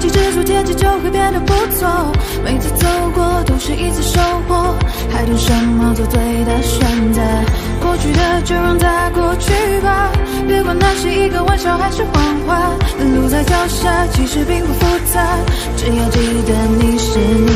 弃执着，天气就会变得不错。每次走过都是一次收获，还等什么做对的选择？过去的就让它过去吧，别管那是一个玩笑还是谎话。路在脚下，其实并不复杂，只要记得你是你。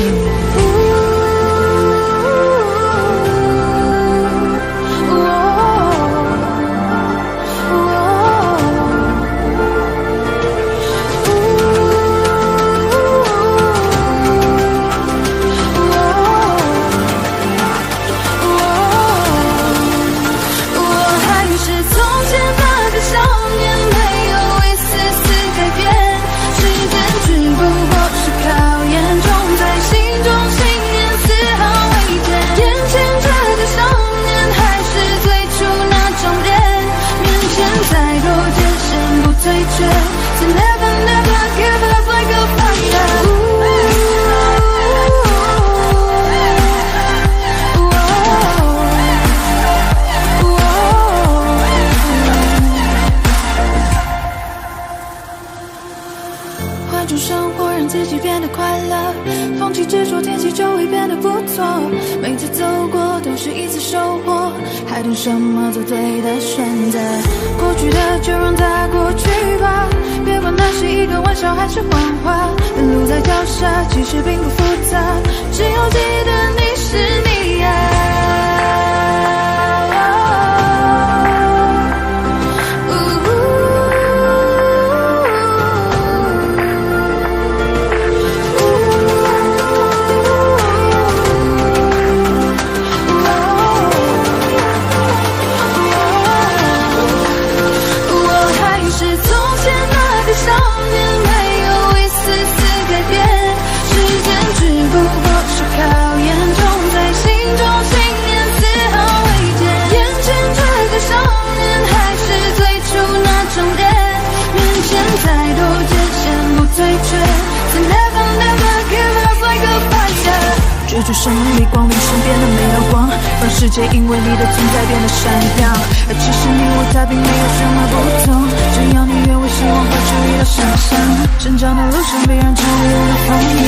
换种生活，让自己变得快乐，放弃执着，天气就会变得不错。每次走过都是一次收获，还等什么做对的选择？过去的就让它过去吧，别管那是一个玩笑还是谎话。路在脚下，其实并不复杂，只要记得你是你追逐生命光临身边的每道光，让世界因为你的存在变得闪亮。而其实你我他并没有什么不同，只要你愿为希望和注意的想象。成长的路上必然常有的风雨，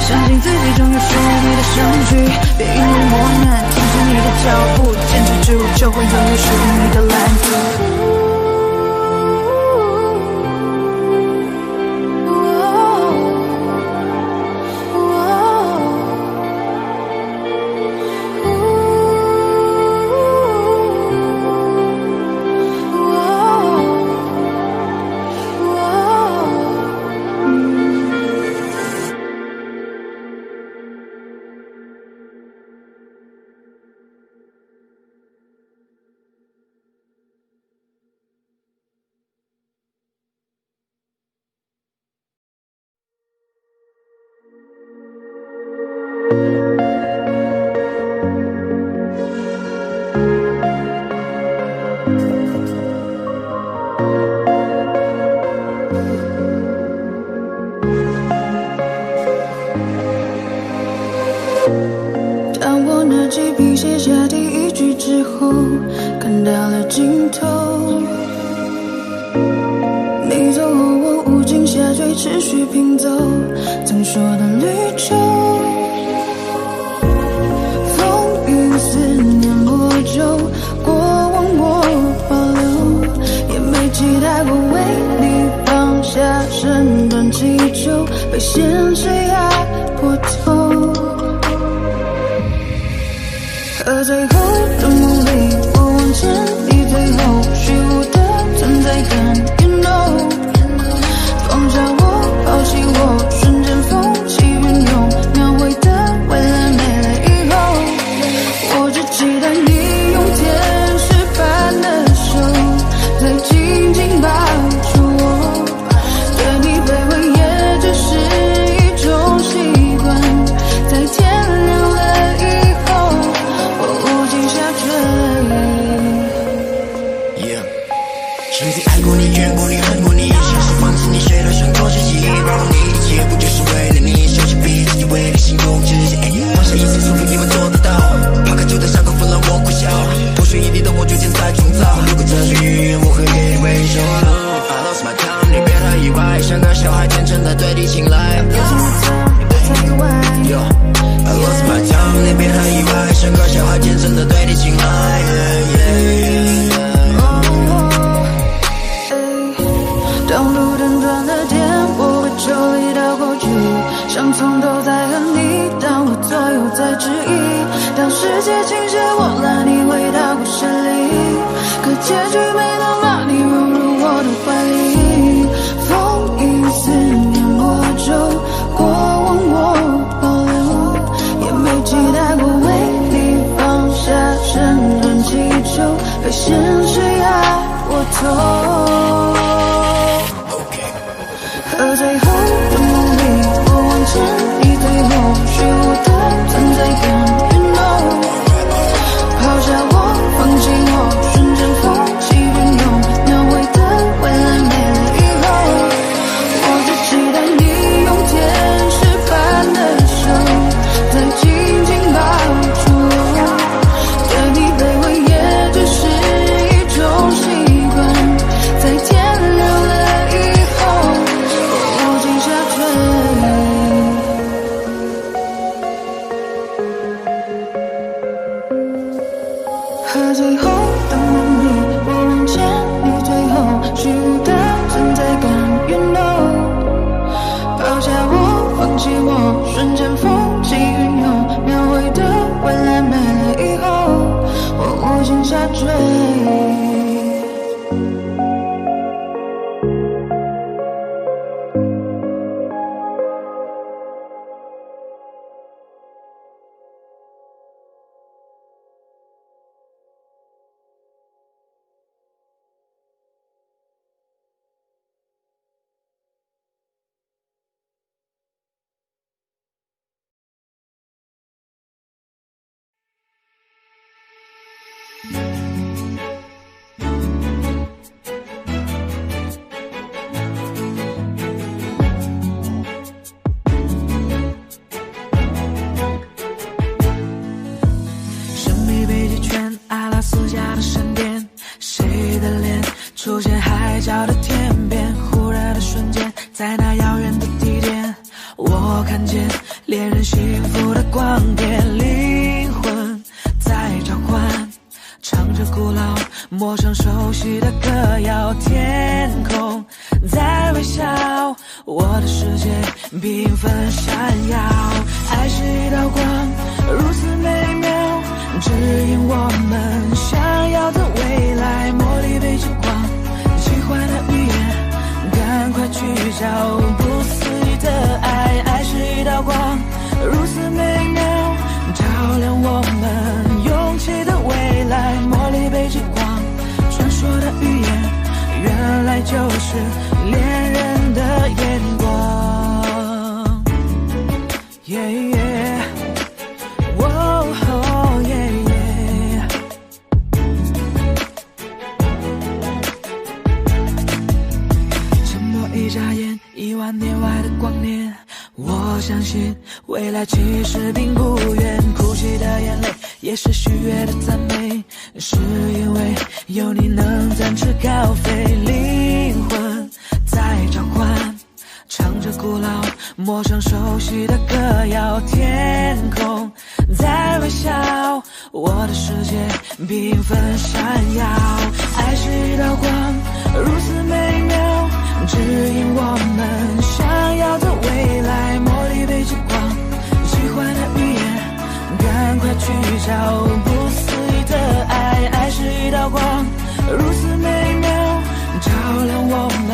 相信自己终有属于你的相聚。别因为磨难停止你的脚步，坚持住就会拥有属于你的蓝图。当我拿起笔写下第一句之后，看到了尽头。你走后，我无尽下坠，持续拼走曾说的旅程。风雨思念多久，过往我保留，也没期待过为你放下身段祈求，被现实压迫透。可最后的努力，我往前，你最后虚无的存在感 ，You know， 放下我，抛弃我，瞬间风起云涌，描绘的未来没了以后，我只期待你用天使般的手，再紧紧抱住我，对你卑微也只是一种习惯，在天亮了以后。曾经爱过你，怨过你，恨过你，像是放弃你，谁都想做自己，包容你，一切不就是为了你，收起笔，自己为你心中之己，放下一切，说明你们做得到，抛开旧的伤口，分了我苦笑，不属于你的我逐渐在重造，如果这是预言，我会给你微笑。I lost my time， 你别太意外，像个小孩天真的对你青睐。可结局没能把你融入我的怀里，风雨思念我就过往我保留，也没期待过为你放下沉沦祈求，可现实压我头。可最后的努力，我往前，你退后，虚无的存在感 You know， 抛下我，放弃我，瞬间风起云涌，描绘的未来没了以后，我只期待你用天使般的手再紧紧抱住我，对你卑微也只是一种习惯，在天亮了以后无尽下坠。和最后的努力，我往前，你退后，虚无的存在感 You know， 抛下我，放弃我，瞬间风起云涌，描绘的未来没了以后，我无尽下坠。神秘北极圈，阿拉斯加的闪电，谁的脸出现海角的天边？忽然的瞬间，在那遥远的地点，我看见恋人幸福的光点，灵魂在召唤，唱着古老陌生熟悉的歌谣，天空在微笑，我的世界缤纷闪耀，爱是一道光，如此美妙，指引我们想要的未来，茉莉北极光，奇幻的语言，赶快去找不思议的爱，爱是一道光，如此美妙，照亮我们勇气的未来，茉莉北极光，传说的语言，原来就是恋人的眼光。Yeah, yeah. Whoa, yeah, yeah. 沉默一眨眼，10000年外的光年，我相信未来其实并不远，哭泣的眼泪也是喜悦的赞美，是因为有你能展翅高飞，灵魂在召唤，唱着古老陌生熟悉的歌谣，天空在微笑，我的世界缤纷闪耀，爱是一道光，如此美妙，指引我们想要的未来，茉莉北极光，奇幻的语言，赶快去找不思议的爱，爱是一道光，如此美妙，照亮我们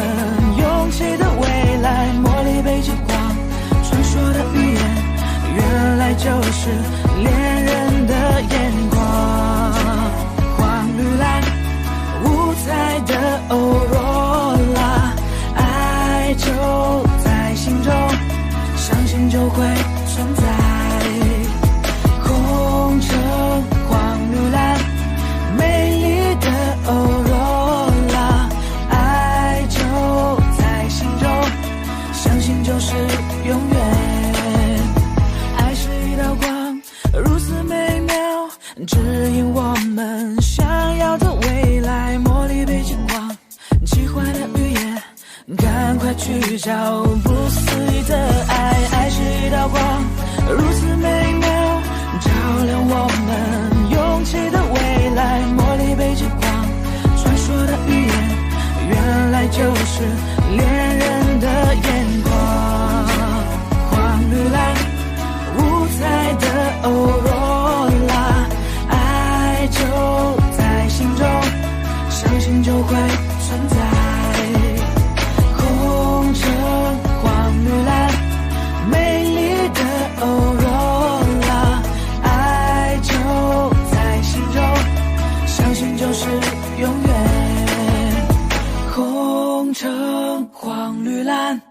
勇气的未来，茉莉北极光，传说的语言，原来就是恋人的眼光，黄绿蓝五彩的欧若拉，爱就在心中，相信就会存在，红橙黄绿蓝，美丽的欧若拉，爱就在心中，相信就是永远，爱是一道光，如此美妙，指引我们想要的未来，茉莉北极光，奇幻的语言，赶快去找不思议的爱，爱是一道光，如此美妙，照亮我们勇气的未来，茉莉北极光，传说的语言，原来就是恋人的眼光，黄绿蓝五彩的欧若拉，爱就在心中，是永远。红橙黄绿蓝，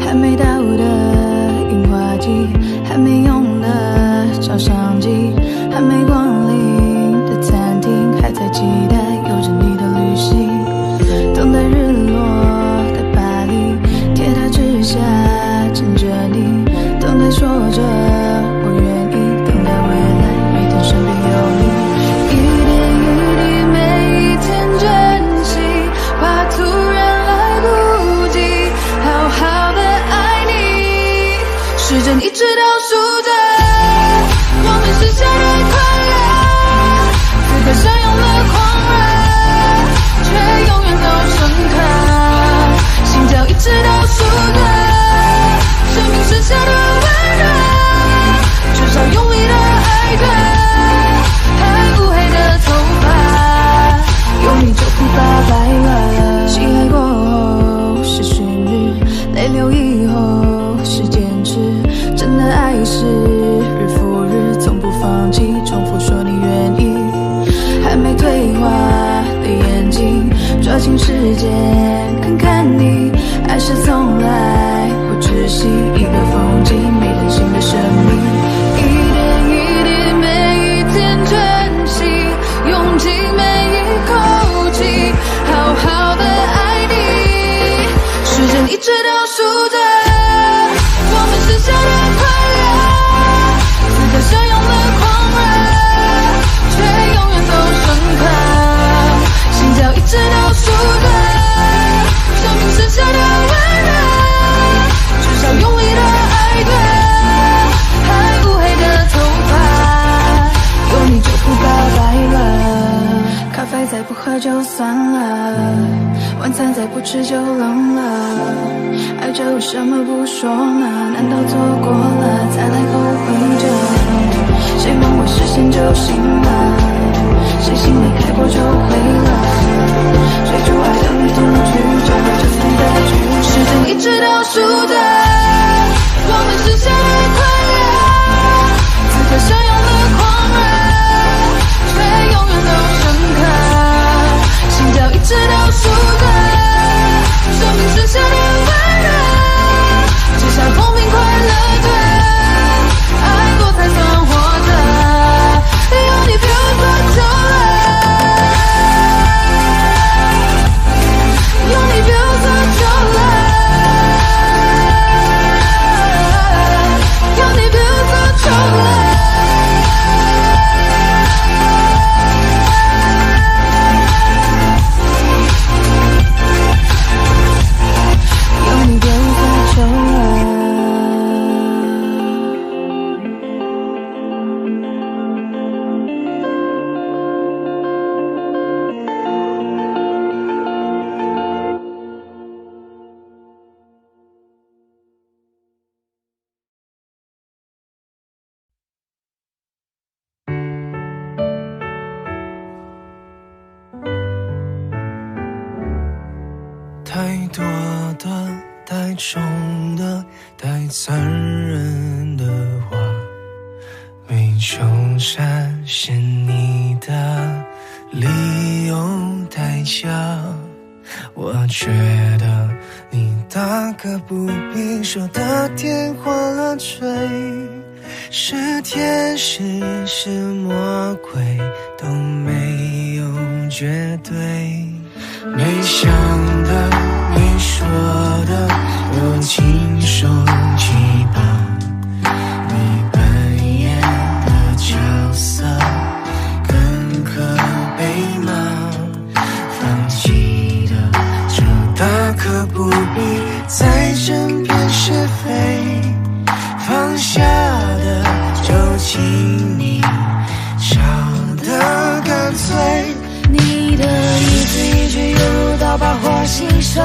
还没到的樱花季，还没用的照相机，还没光临的餐厅，还在期待有着你的旅行，等待日落的巴黎，铁塔之下牵着你，等待说着我愿意，等待未来每天身边有你，一点一滴每一天珍惜，怕突然来不及好好的爱你，时针一直倒数着我们许下的快乐，此刻相拥的狂热，却永远都深刻，心跳一直倒数着生命剩下的温热，至少用力的爱着还乌黑的头发，有你就不怕白了，心爱过后是寻日，泪流以后是坚持，真的爱是日复日从不放弃，重复说你愿意，还没退化的眼睛，抓紧时间看看你，爱是从来不窒息，一个风景没人性的生命，一点一滴每一天珍惜，用尽每一口气好好的爱你，时针一直倒数着我们许下的快乐，此刻相拥的狂热，却永远都深刻，心跳一直倒数着生命剩下的温热，至少用力的爱着还乌黑的头发，有你就不怕白了，咖啡再不喝就算了，晚餐再不吃就冷了，爱着为什么不说呢？难道错过了再来后悔着？谁梦未实现就醒了？谁心没开过就毁了？追逐爱的旅途曲折，这份悲剧，时针一直倒数着我们许下的快乐，此刻相拥的狂热，却永远都深刻，心跳一直倒数着生命剩下的温热，至少痛并快乐着，爱过才算活着，有你别无所求了，有你别无所求了，有你别无所求了。太多的、太重的、太残忍的话，没求展现你的理由太假。我觉得你大可不必说的天花乱坠，是天使是魔鬼都没有绝对。没想的没说的我亲手击爆，你扮演的角色更可被骂，放弃的就大可不必再争辩是非，放下的就请你笑得干脆。你的一字一句犹如刀疤划心上，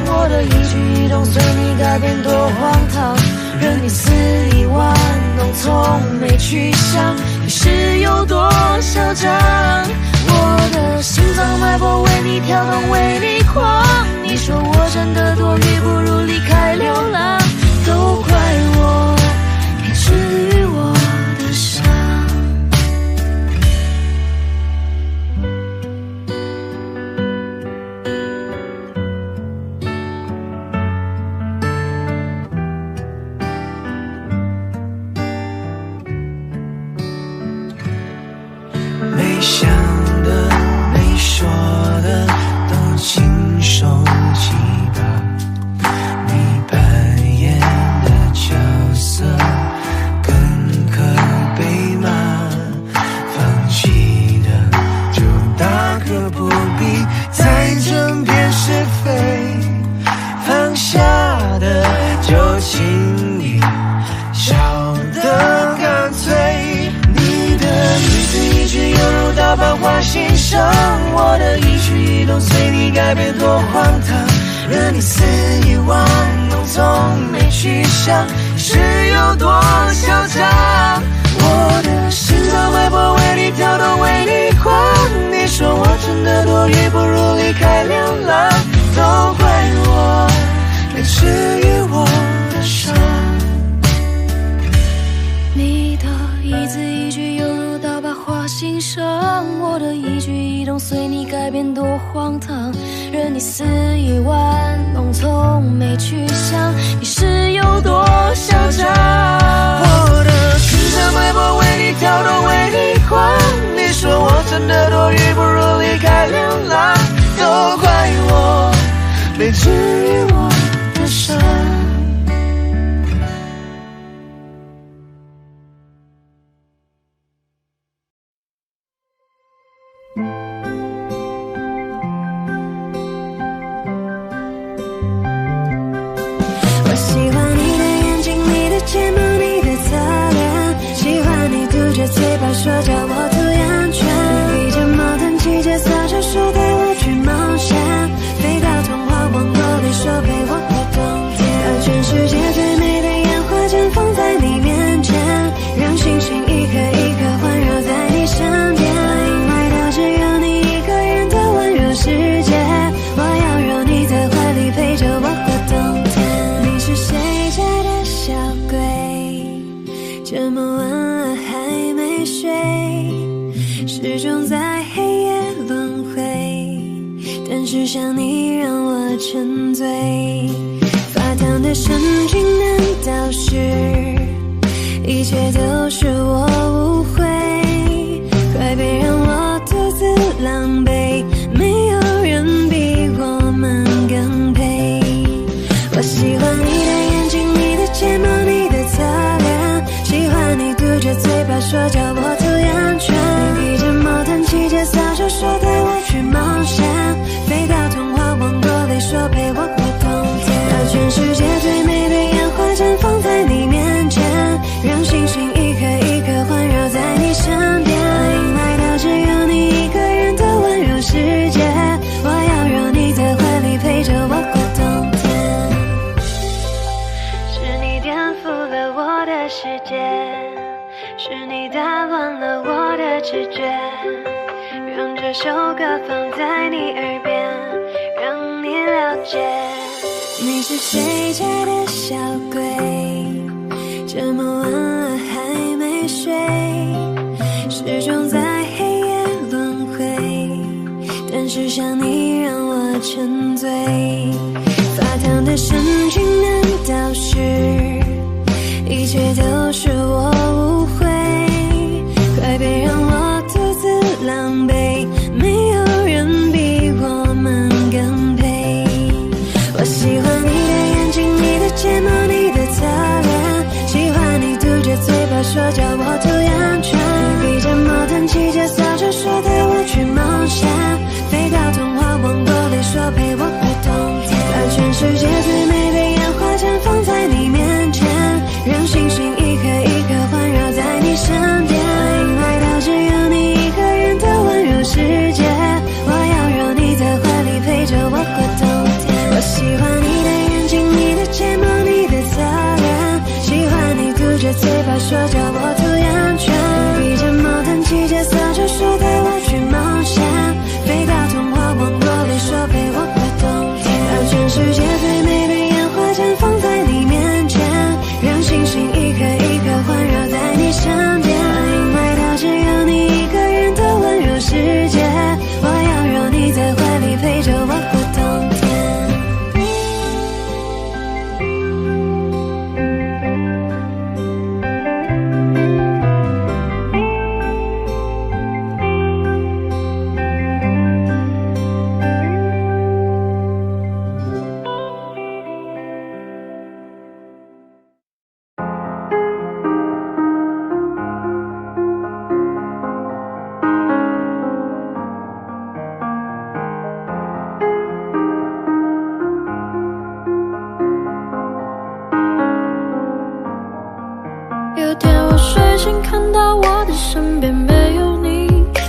我的一举一动随你改变多荒唐，任你肆意玩弄，从没去想你是有多嚣张。我的心脏脉搏为你跳动，为你狂。你说我真的多余，不如离开流浪。都怪我没治愈我的伤。没想的、没说的都亲手记吧。你扮演的角色更可被骂，放弃的就大可不必再争辩是非，放下的就轻易笑得干脆。你的一字一句犹如刀疤划心上，我的一举一动随你改变多荒唐，任你肆意玩弄，从没去想是有多嚣张。我的心脏脉搏为你跳动，为你狂。你说我真的多余，不如离开流浪。都怪我没治愈我的伤。你的一字一句犹如刀疤划心上，我的一举一动随你改变多荒唐，任你肆意玩弄，从没去想你是有多嚣张。我的心脏脉搏为你跳动，为你狂。你说我真的多余，不如离开流浪。都怪我没治愈我的伤。我喜欢你的眼睛，你的睫毛，你的侧脸，喜欢你嘟着嘴巴说叫我涂眼圈，披着毛毯骑着扫帚说带我去冒险，飞到童话王国里说陪我过冬天，把全世界最美的烟花绽放在你面前，让星星一颗一颗环绕在你身边，因为它只有你一个人的温柔世界，我要让你在怀里陪着我过冬天。你是谁家的小鬼，这么晚了还没睡，始终在黑夜轮回，但是想你让我沉醉，发烫的神经难道是一切都是我误会，快别让我独自狼狈，没有人比我们更配。我喜欢你的眼睛，你的睫毛，你的侧脸，喜欢你嘟着嘴巴说叫我涂眼圈，你披着毛毯骑着扫帚说带我去冒险，飞到童话王国里说陪我过冬天，把全世界最美的烟花绽放在你面前，让星星一颗一颗环绕在你身边，因为它只有你一个人的温柔世界，我要让你在怀里陪着我过冬天。是你颠覆了我的世界，是你打乱了我的直觉，让这首歌放在你耳边，让你了解。你是谁家的小鬼，这么晚了还没睡，始终在黑夜轮回，但是想你让我沉醉，发烫的神经难道是一切都是我误会，快别让我独自狼狈，没有人比我们更配。我喜欢你的眼睛，你的睫毛，你的侧脸，喜欢你嘟着嘴巴说叫我涂眼圈，披着毛毯骑着扫帚说带我去冒险，飞到童话王国里说陪我过冬天，把全世界最美的烟花绽放在你面前，让星星一颗一颗环绕在你身边，因为它只有你一个人的温柔世界，我要让你在怀里陪着我过冬天。我喜欢你的眼睛，你的睫毛，你的侧脸，喜欢你嘟着嘴巴说叫我涂眼圈，披着毛毯骑着扫帚说带我去冒险，看到我的身边没有你，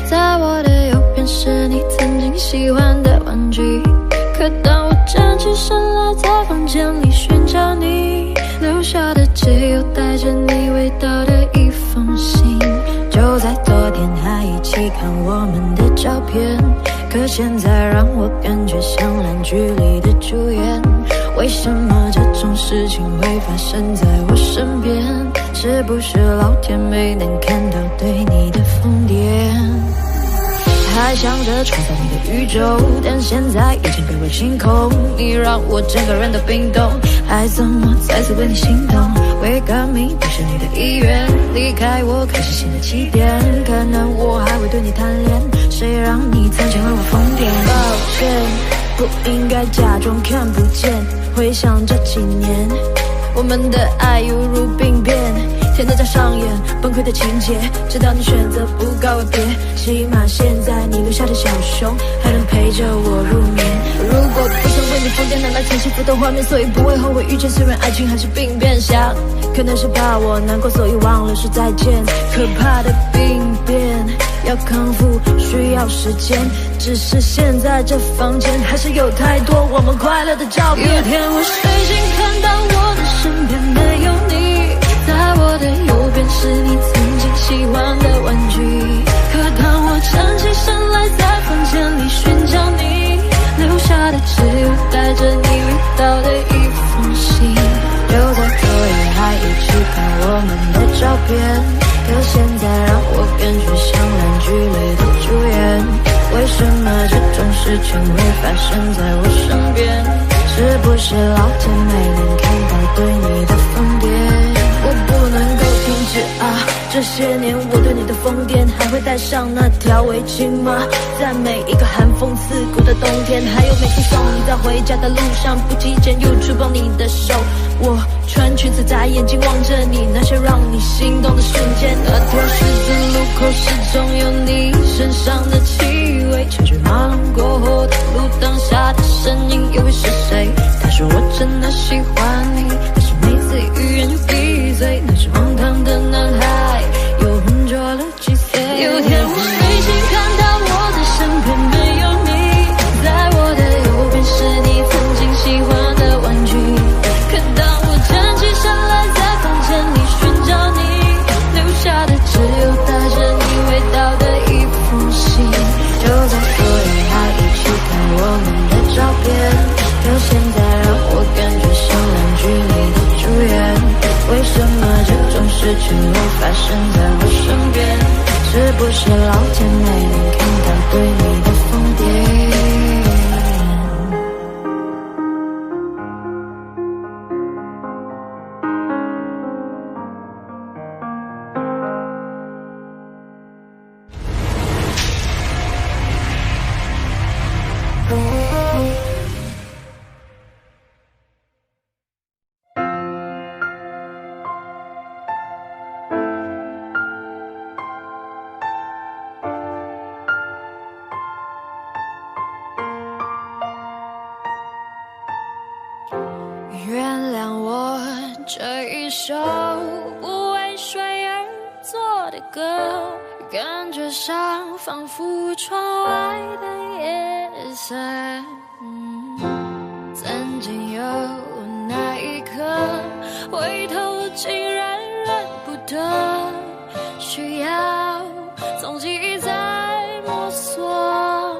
在我的右边是你曾经喜欢的玩具。可当我站起身来，在房间里寻找你，留下的只有带着你味道的一封信。就在昨天还一起看我们的照片，可现在让我感觉像烂剧里的主演。为什么这种事情会发生在我身边？是不是老天没能看到对你的疯癫？还想着创造你的宇宙，但现在已经被我清空。你让我整个人都冰冻，还怎么再次为你心动？为革命不是你的意愿，离开我开始新的起点。可能我还会对你贪恋，谁让你曾经为我疯癫？抱歉，不应该假装看不见。回想这几年，我们的爱犹如病变，天都在上演崩溃的情节，直到你选择不告而别。起码现在你留下的小熊还能陪着我入眠。如果不曾为你疯癫，哪来曾幸福的画面？所以不会后悔遇见，虽然爱情还是病变。想可能是怕我难过，所以忘了说再见。可怕的病变要康复需要时间，只是现在这房间还是有太多我们快乐的照片。有天我睡醒看到我的身边没有你，在我的右边是你曾经喜欢的玩具。可当我站起身来，在房间里寻找你，留下的只有带着你味道的一封信。就在昨夜还一起看我们的照片，可现在让我感觉像烂剧里的主演。为什么这种事情会发生在我身边？是不是老天没能看到对你的疯癫？我不能够停止啊！这些年我对你的疯癫，还会带上那条围巾吗？在每一个寒风刺骨的冬天，还有每次送你在回家的路上，不经意间又触碰你的手。我穿裙子在眼睛望着你，那些让你心动的瞬间。那条十字路口始终有你身上的气味，车水马龙过后的路灯下的身影又会是谁？他说我真的喜欢你，但是每次欲言又闭嘴。那是荒唐的男孩又浑浊了几岁。有天我睡醒看到我的身边没有你，在我的右边是你曾经喜欢的玩具。可当我站起身来，在房间里寻找你，留下的只有带着你味道的一封信。就在昨夜还一起看我们的照片，可现在让我感觉像烂剧里的主演。为什么这种事情会发生在我身边？是不是老天没能看到对你的疯癫？原谅我这一首不为谁而作的歌，感觉上仿佛窗外的夜色。曾经有那一刻，回头竟然认不得，需要从记忆再摸索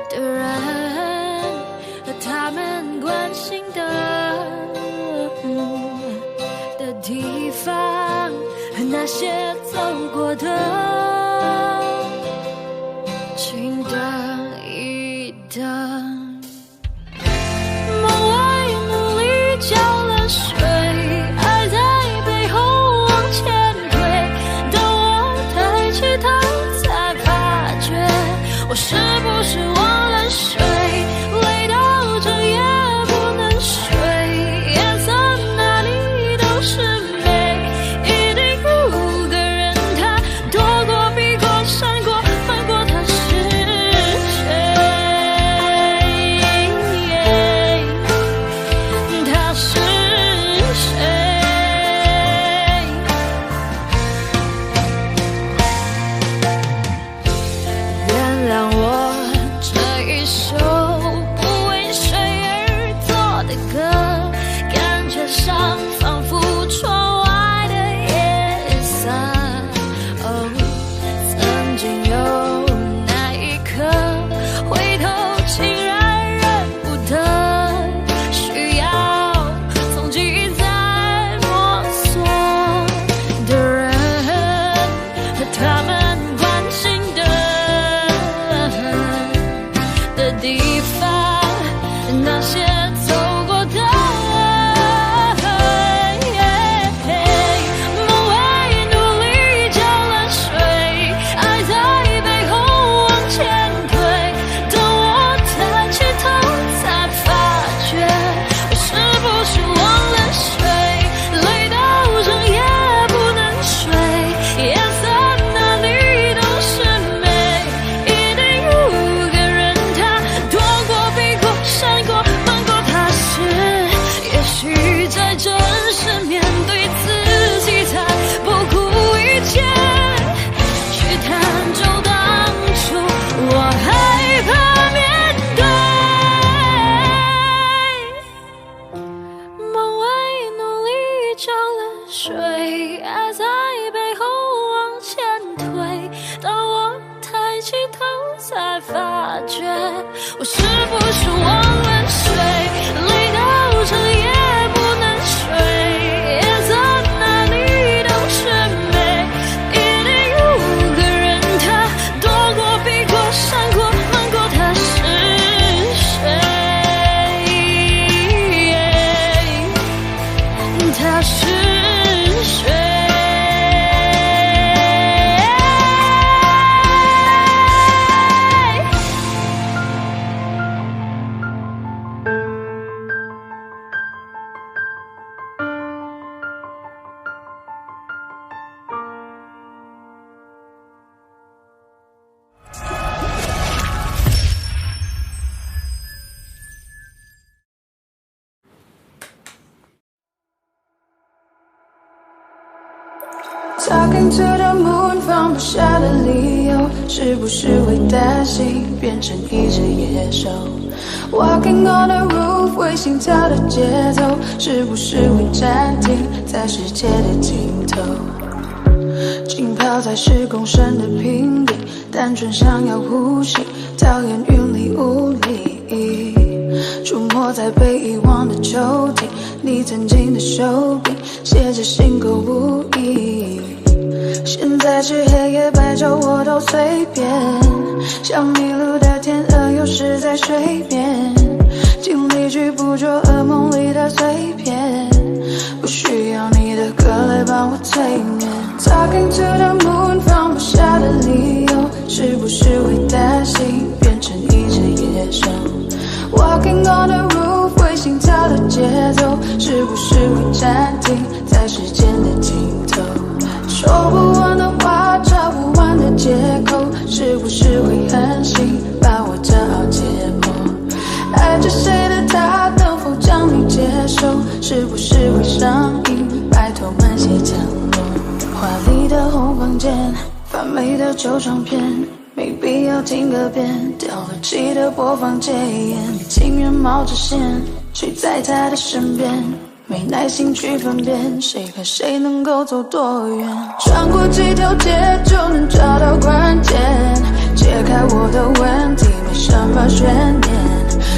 的人和他们关心的地方，和那些走过的，请等一等。梦外努力浇了水，爱在背后往前推，等我抬起头才发觉，我是不是忘了睡，累到整夜不能睡，颜色哪里都是美，一定有个人他躲过避过闪过翻过，他是谁？他是谁？地方，那些走过的。我是不是忘了睡？累到整夜不能睡，夜色哪里都是美，一定有个人他躲过、避过、闪过、瞒过，他是谁？他是谁？Talking to the moon， 放不下的理由，是不是会担心变成一只野兽 ？Walking on the roof， 为心跳的节奏，是不是会暂停在世界的尽头？浸泡在10公升的瓶底，单纯想要呼吸，讨厌云里雾里。出没在被遗忘的抽屉，你曾经的手笔，写着心口不一。现在是黑夜白昼我都随便，像迷路的天鹅有时在水边，尽力去捕捉噩梦里的碎片，不需要你的歌来帮我催眠。Talking to the moon， 放不下的理由，是不是会担心变成一只野兽？ Walking on the roof， 为心跳的节奏，是不是会暂停在时间的尽头？说不完的话，找不完的借口，是不是会狠心把我骄傲解剖？爱着谁的他，能否将你接受？是不是会上瘾，拜托慢些降落？华丽的红房间，发霉的旧唱片。 没必要听个遍，掉了漆的播放戒烟，情愿冒着险睡在他的身边，没耐心去分辨谁和谁能够走多远。穿过几条街就能找到关键，解开我的问题没什么悬念，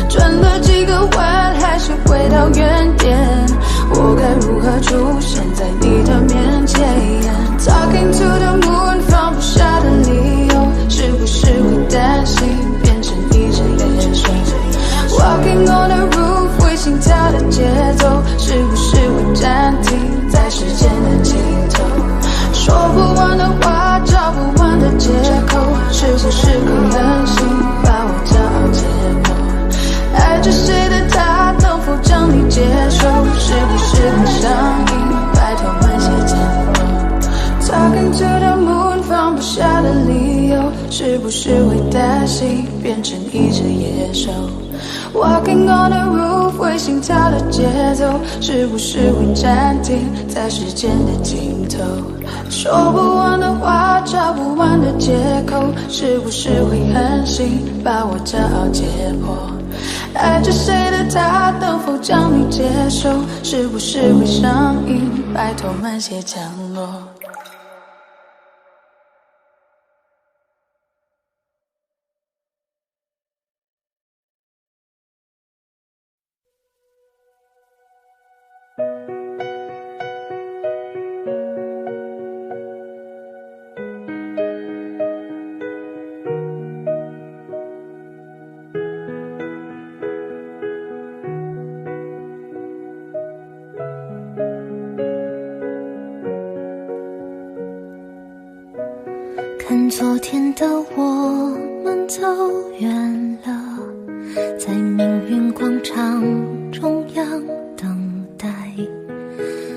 转了几个弯还是回到原点，我该如何出现在你的面前 ？Talking to the moon， 放不下的理由。 是不是会担心变成一只野兽 ？Walking on the roof， 为心跳的节奏，是不是会暂停在时间的尽头？说不完的话，找不完的借口，是不是会狠心把我骄傲解剖？爱着谁的他，能否将你接受？是不是会上瘾？拜托慢些降落。Talking to the moon， 放不下的理由。 是不是会担心变成一只野兽 ？Walking on the roof， 为心跳的节奏，是不是会暂停在时间的尽头？说不完的话，找不完的借口，是不是会狠心把我骄傲解剖？爱着谁的他，能否将你接受？是不是会上瘾？拜托慢些降落。运广场中央等待，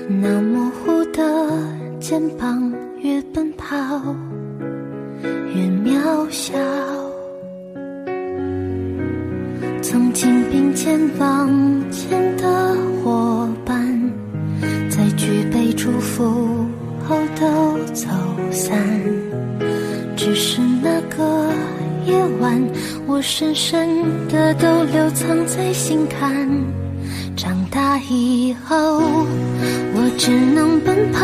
那模糊的肩膀越奔跑越渺小。曾经并肩往前的伙伴，在举杯祝福后都走散，只是那个夜晚，我深深的都留藏在心坎。长大以后，我只能奔跑，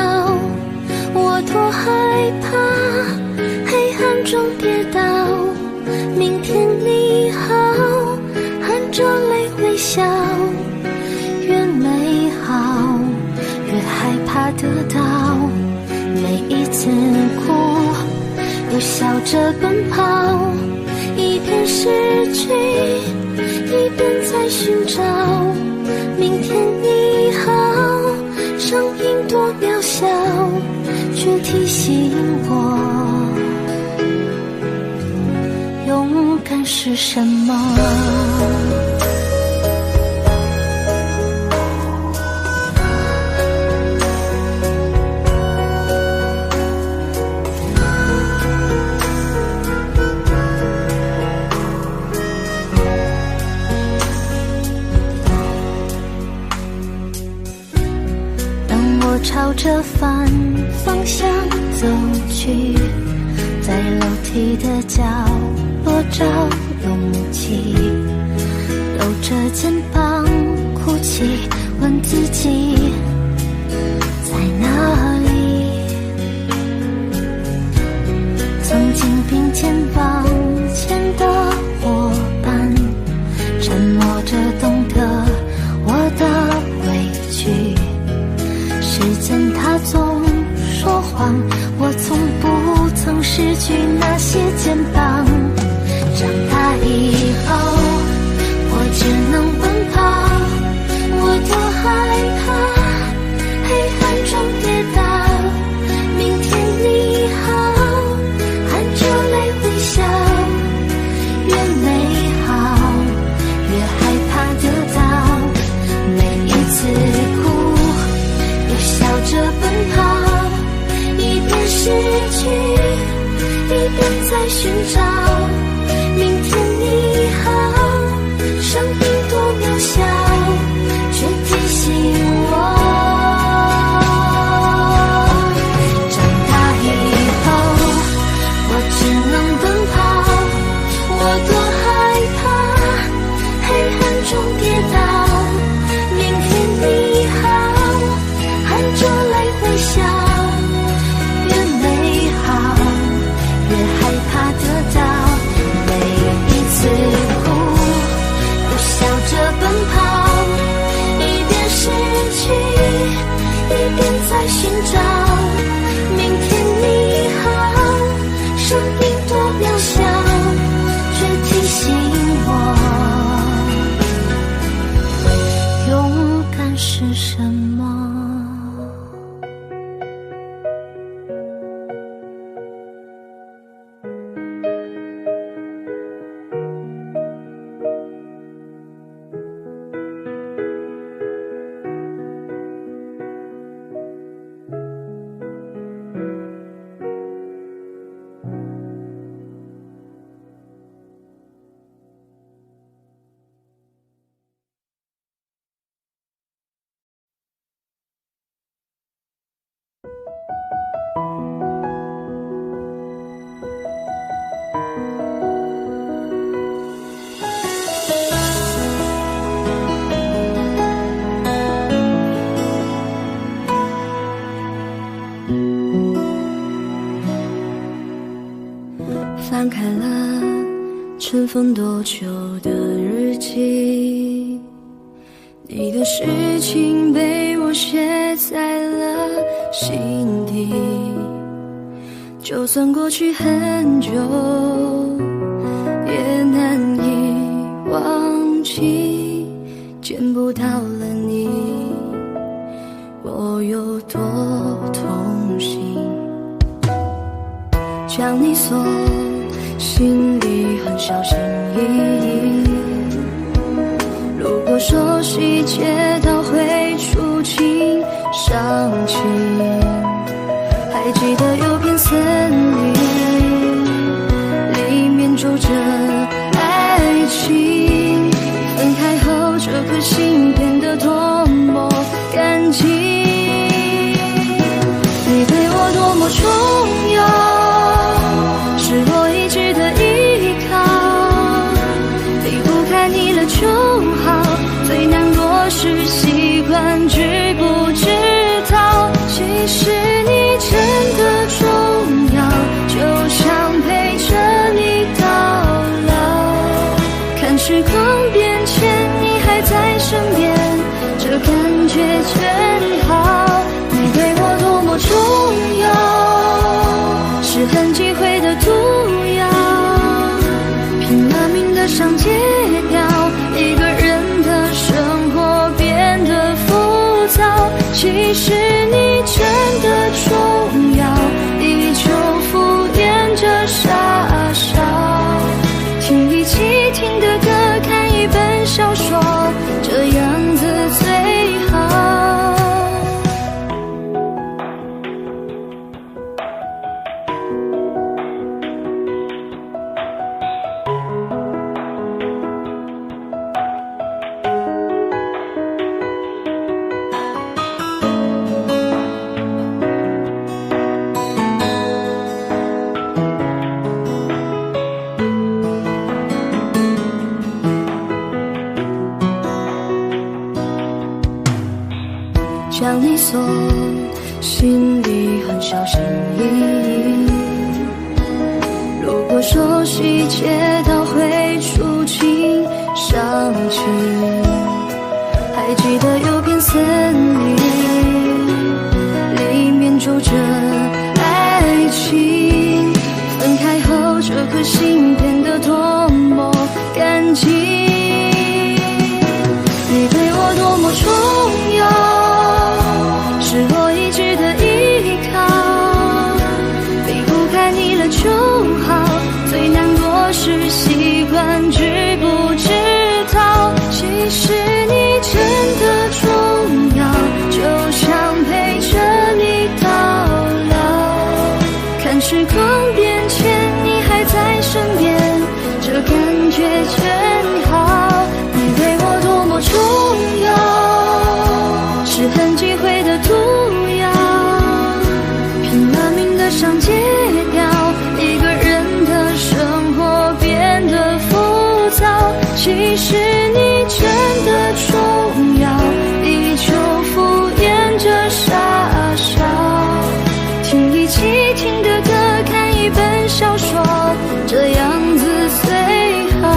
我多害怕黑暗中跌倒。明天你好，含着泪微笑，越美好越害怕得到。每一次哭又笑着奔跑，一边失去一边在寻找。明天你好，声音多渺小，却提醒我勇敢是什么。朝着反方向走去，在楼梯的角落找勇气，抖着肩膀哭泣，问自己在哪里。曾经并肩往前的伙伴，沉默着懂得我的委屈。时间它总说谎，我从不曾失去那些肩膀。长大以后，我只能奔跑，我多害怕黑暗中跌倒。明天你好，含着泪微笑，越美好越害怕得到。每一次哭笑着奔跑，一边失去一边在寻找。明天你好，生命多渺小，却提醒我长大以后，我只能奔跑，我多害怕黑暗中跌倒。明天你好，含着泪微笑，越美好越害怕得到。每一次哭又笑着奔跑，一边失去一边在寻找。明天你好，生命多渺小，却提醒我勇敢是什么。翻开了尘封多久的日记，你的事情被我写在了心底，就算过去很久也难以忘记，见不到了你我有多痛心，将你锁心里很小心翼翼，颗心变得多么干净。你对我多么重要，是我一直的依靠，离不开你了就好，最难过是习惯知不知道，其实你真的重要，就像陪着你到老，看时光变迁你还在身边，这感觉真好。你对我多么重要，是很忌讳的毒药，拼了命的想戒掉，一个人的生活变得浮躁，其实你真的重要，依旧敷衍着傻笑，听一起听的歌，看一本小说，这样子最好。将你锁心里很小心翼翼，如果说细节到会触景伤情，还记得有片森林，里面住着爱情，分开后这颗心变得多么干净。你对我多么重要，是我一直的依靠，离不开你了就好，最难过是习惯知不知道，其实你真的重要，就像陪着你到老，看时光变迁你还在身边，这感觉真好。你对我多么重要，是很忌讳的毒药，拼了命的想戒掉，一个人的生活变得浮躁，其实你真的重要，依旧敷衍着傻笑，听一起听的歌，看一本小说，这样子最好。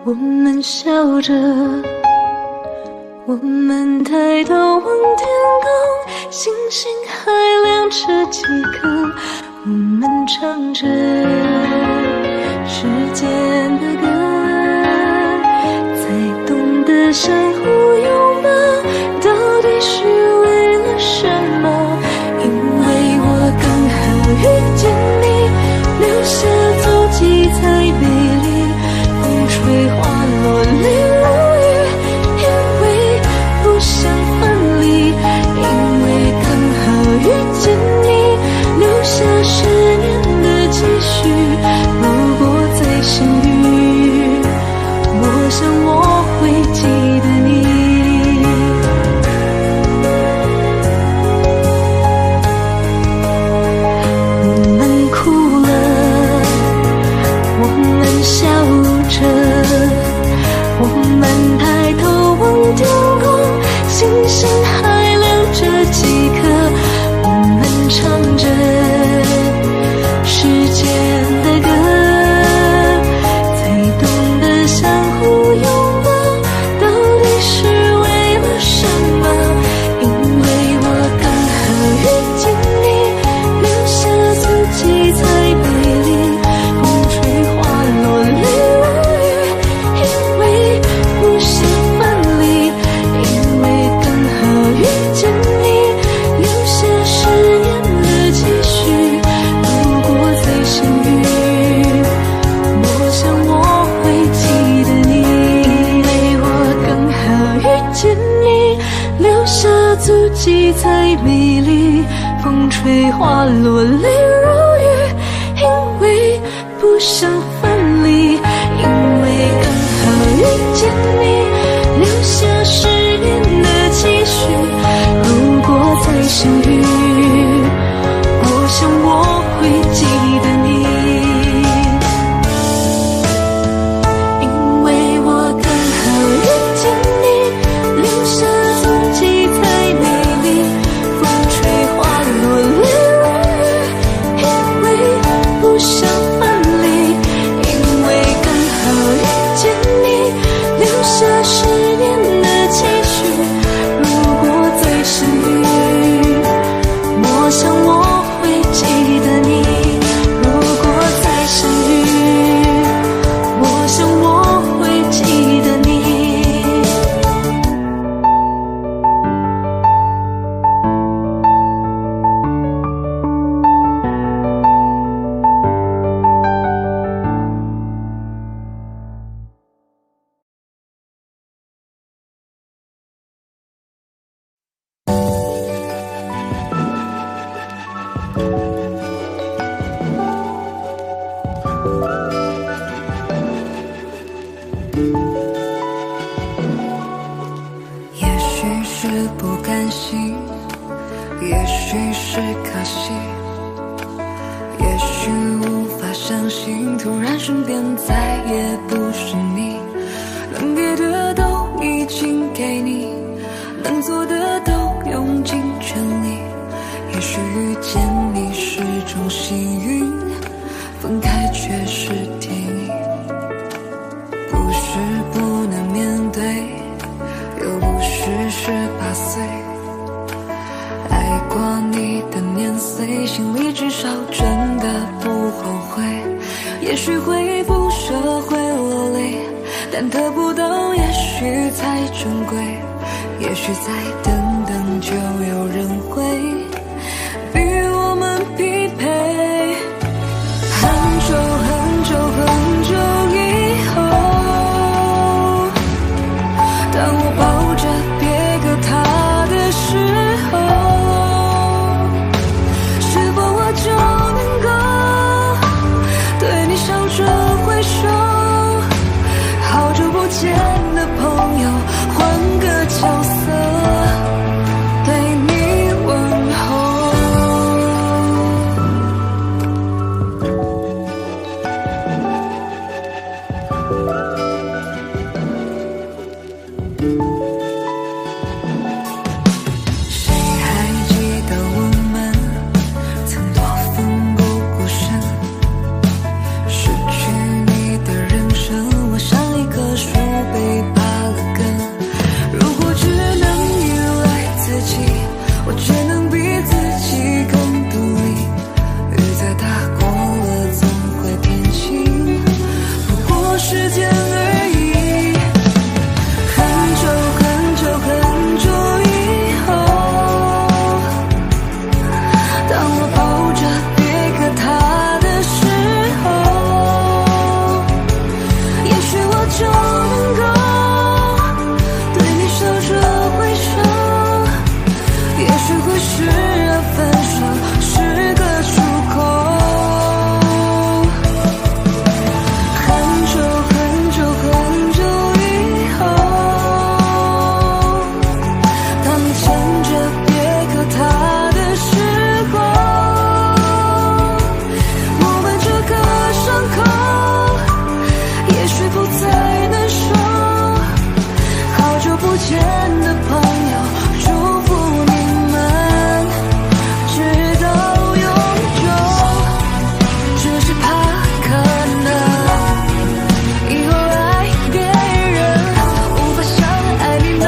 我们笑着，我们抬头望天空，星星还亮着几颗，我们唱着时间的歌，才懂得相互拥抱，到底是为了什么？因为我刚好遇见你，留下足迹才美丽，风吹花落泪如雨，因为不想分离，因为刚好遇见你，留下10年的积蓄，如果再相遇己才美丽，风吹花落泪如雨，因为不想分离，因为刚好遇见你，留下10年的期许。如果再相遇，我想我会记得你，因为我刚好遇见你，留下自己才美丽，风吹花落泪如雨，因为不想分离，因为刚好遇见你，留下10年的期许。如果再相遇，我想我会记得你，如果再相遇，我想我会记得你。也许是不甘心，也许是可惜，也许无法相信，突然身边再也不是你，能给的都已经给你，能做的都用尽全力。也许遇见你是种幸运，分开却是天意，不是不能面对，又不是18岁，爱过你的年岁，心里至少真的不后悔。也许会不舍会落泪，但得不到也许才珍贵，也许再等等就有人会与我们匹配。很久很久很久以后，当我抱着别个他的时候，是否我就能够对你笑着挥手？好久不见的朋友，换个角色对你问候。谁还记得我们曾多奋不顾身？失去你的人生，我像一棵树被拔了根。如果只能依赖自己，我只能比自己更独立。雨再大过了总会天晴，不过时间而已。很久很久很久以后，当我抱着别个他的时候，也许我就能够对你笑着挥手，也许会视分手是个出口。很久很久很久以后，当你牵着别个他的时候，我们这个伤口也许不再能收。好久不见的朋友，祝福你们直到永久。只是怕可能以后爱别人无法像爱你那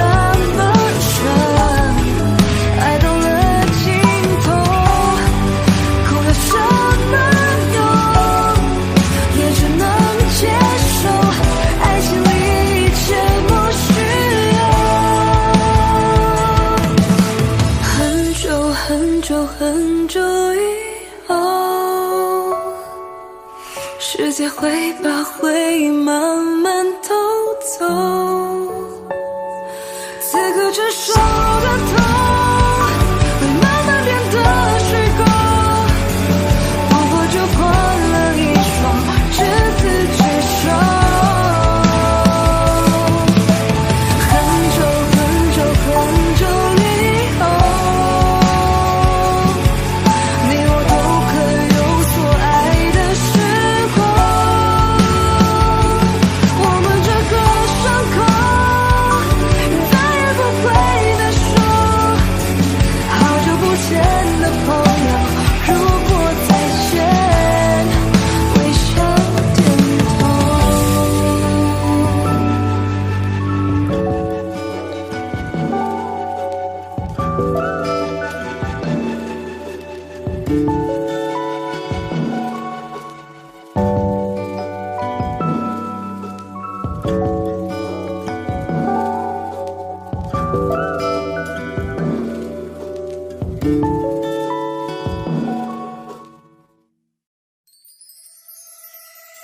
么深，爱到了尽头，哭有什么用？也只能接受，爱情里一切不需要。很久很久很久以后，世界会把回忆慢慢偷走，此刻这首歌头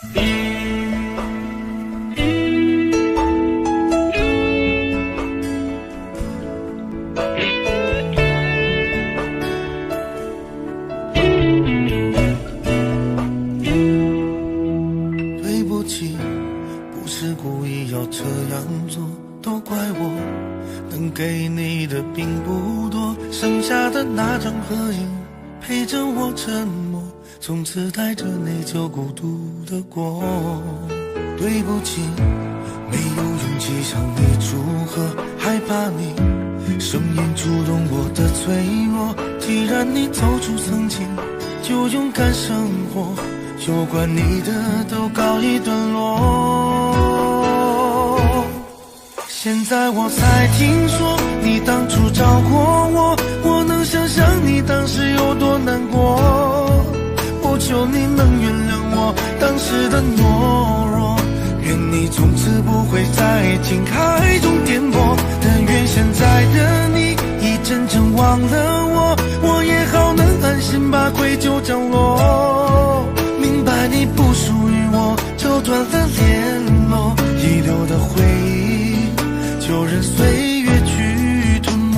对不起，不是故意要这样做，都怪我，能给你的并不多，剩下的那张合影陪着我沉默，从此带着内疚孤独的过。对不起，没有勇气向你祝贺，害怕你声音触动我的脆弱。既然你走出曾经，就勇敢生活，有关你的都告一段落。现在我才听说你当初找过我，我能想象你当时有多难过。我求你能原谅我当时的懦弱，愿你从此不会在爱情海中颠簸。但愿现在的你已真正忘了我，我也好能安心把愧疚降落。明白你不属于我，就断了联络，遗留的回忆就任岁月去吞没。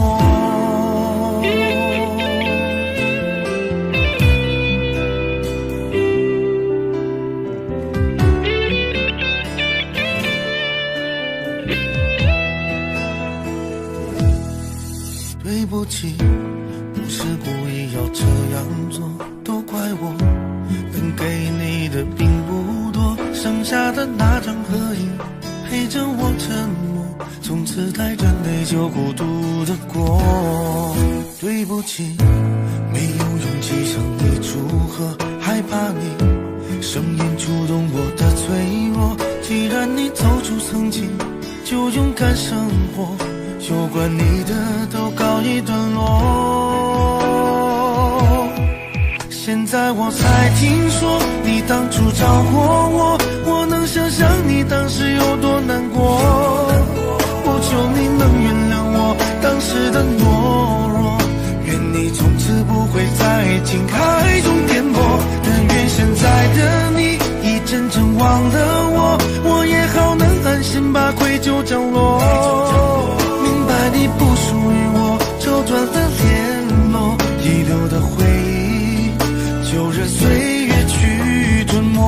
对不起，不是故意要这样做，都怪我，能给你的并不多，剩下的那张合影陪着我沉默，从此带着内疚孤独的过。对不起，没有勇气向你祝贺，害怕你声音触动我的脆弱。既然你走出曾经，就勇敢生活，有关你的都告一段落。现在我才听说你当初找过我，我能想象你当时有多难过。我求你能原谅我当时的懦弱，愿你从此不会在爱情海中颠簸。但愿现在的你已真正忘了我，我也好能安心把愧疚降落。明白你不属于我，就断了联络，遗留的回忆就任岁月去吞没。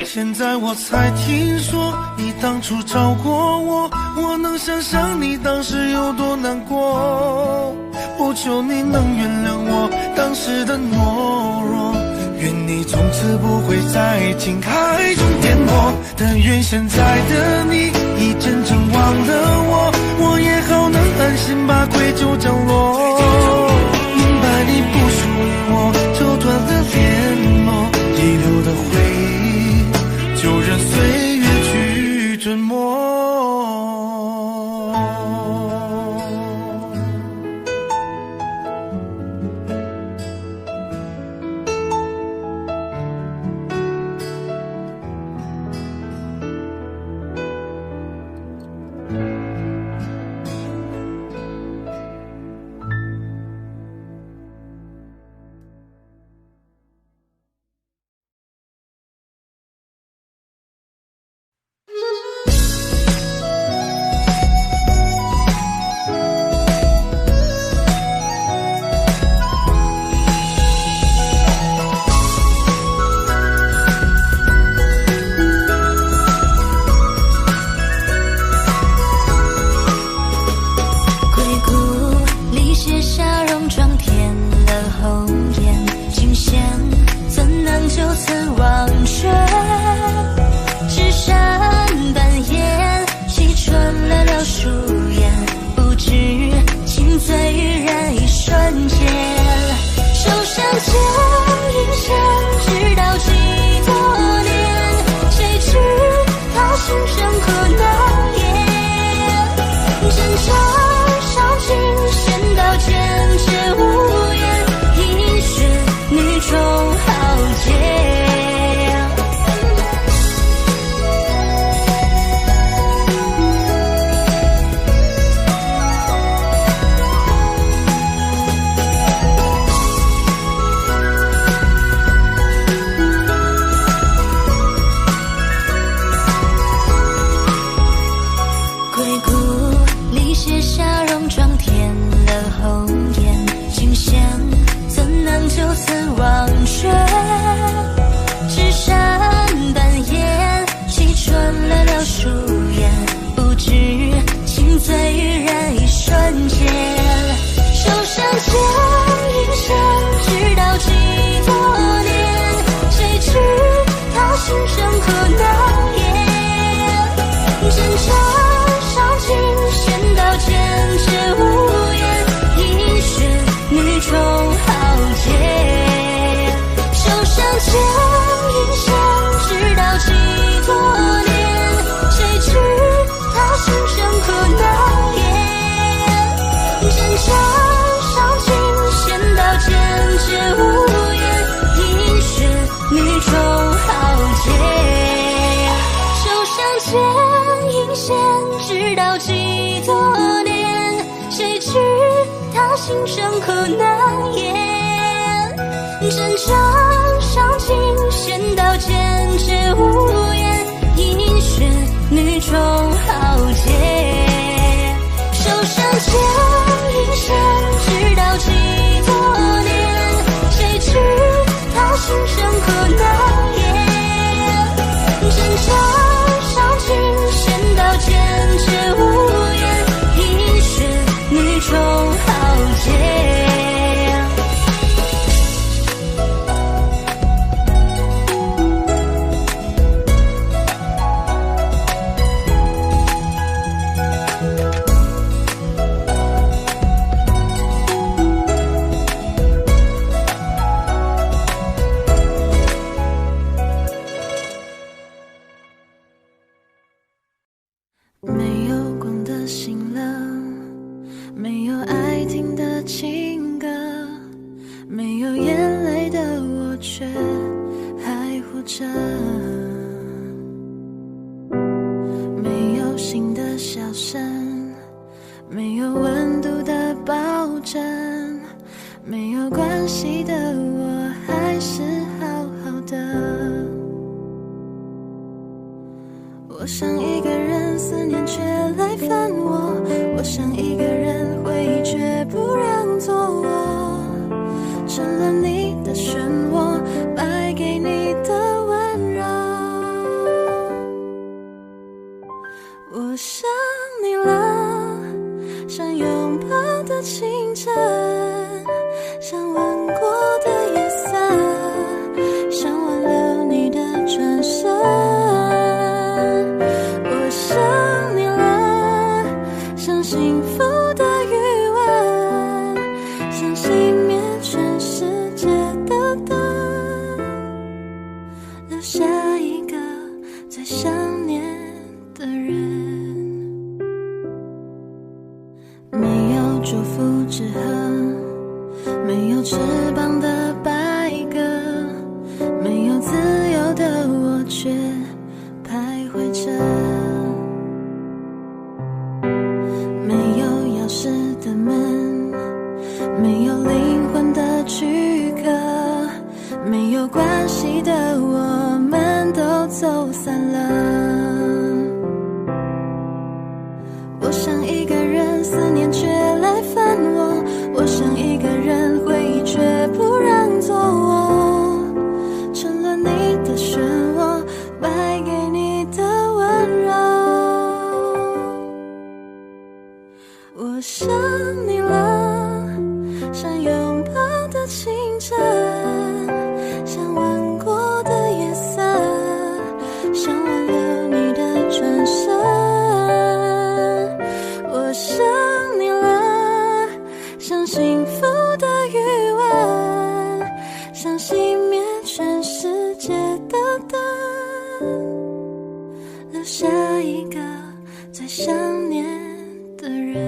现在我才听说你当初找过我，我能想象你当时有多难过。我求你能原谅我当时的懦弱，愿你从此不会在爱情海中颠簸。但愿现在的你已真正忘了我，我也好能安心把愧疚降落。明白你不属于我，就断了联络，遗留的回忆就任岁月去吞没。此忘却，纸扇半掩，气春了柳树叶，不知情醉于人一瞬间。手上牵引线，直到几多年，谁知他心生何难言？挣扎上尽，仙道间却无言，一血女中豪杰。手上牵引线，直到几多年，谁知他心生何难言？挣扎上尽，仙道间却无言，一血女中豪杰。手上牵引线，直到几多年，谁知他心生何难言？挣扎上尽，仙道间却无言，一血女中豪杰。手上牵引线，直到几多年，谁知他心生何难言？挣扎上尽，仙道间却无言，一血女中豪杰。没有光的醒了，没有爱听的情歌，没有眼泪的我却还活着，没有心的笑声，没有温度的抱枕，没有关系的我还是好好的。我想一个人思念却来烦我，我想一个人回忆却不让做我，成了你的漩涡，败给你的温柔。我想你了，像拥抱的清晨，像吻过的夜色，像挽留你的转身。想你了，像幸福的余温，像熄灭全世界的灯，留下一个最想念的人。没有祝福之河，没有翅膀的白鸽，没有自由的我却徘徊着。钥匙的门，没有灵魂的躯壳，没有关系的我们都走散了。我想一个人思念却来烦我，我想一个人回忆却不让做我，成了你的漩涡，败给你的温柔。我想你了，像拥抱的清晨，像吻过的夜色，像挽留你的转身。我想你了，像幸福的余温，像熄灭全世界的灯，留下一个最想念的人。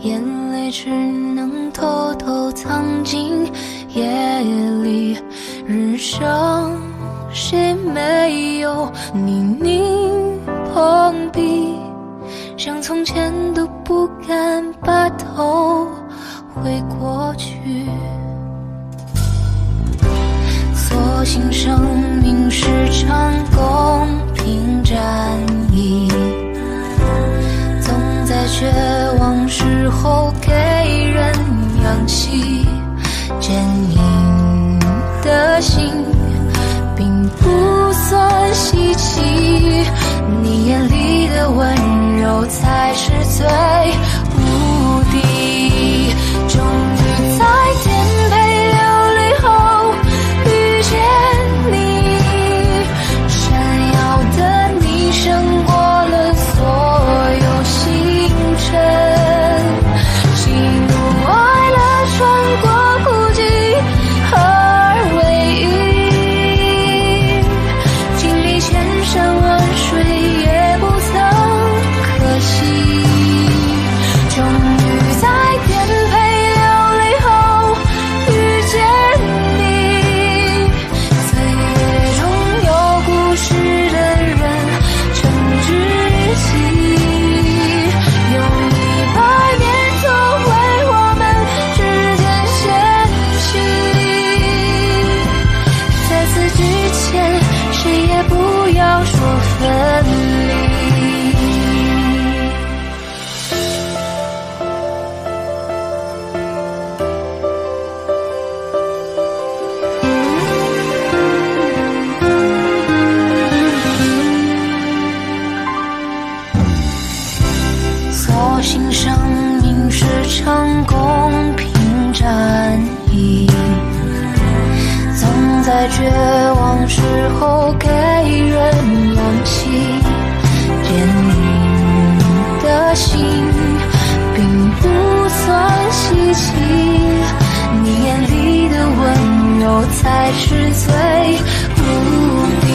眼泪只能偷偷藏进夜里，日上谁没有泥泞碰壁，像从前都不敢把头回过去。所幸生命是场公平战役，总在绝望时候给人氧气，坚硬的心并不算稀奇，你眼里的温柔才是最无敌。终于在颠沛流离后遇见你，闪耀的你胜过了所有星辰，喜怒哀乐穿过孤寂而为一，经历千山万水也不曾可惜。终于在颠沛流离后遇见你，岁月中有故事的人称知己，用100年作为我们之间限期，在此之前谁也不要说分离。所幸生命是场公平战役，总在绝望时候给人氧气，坚硬的心并不算稀奇，你眼里的温柔才是最无敌。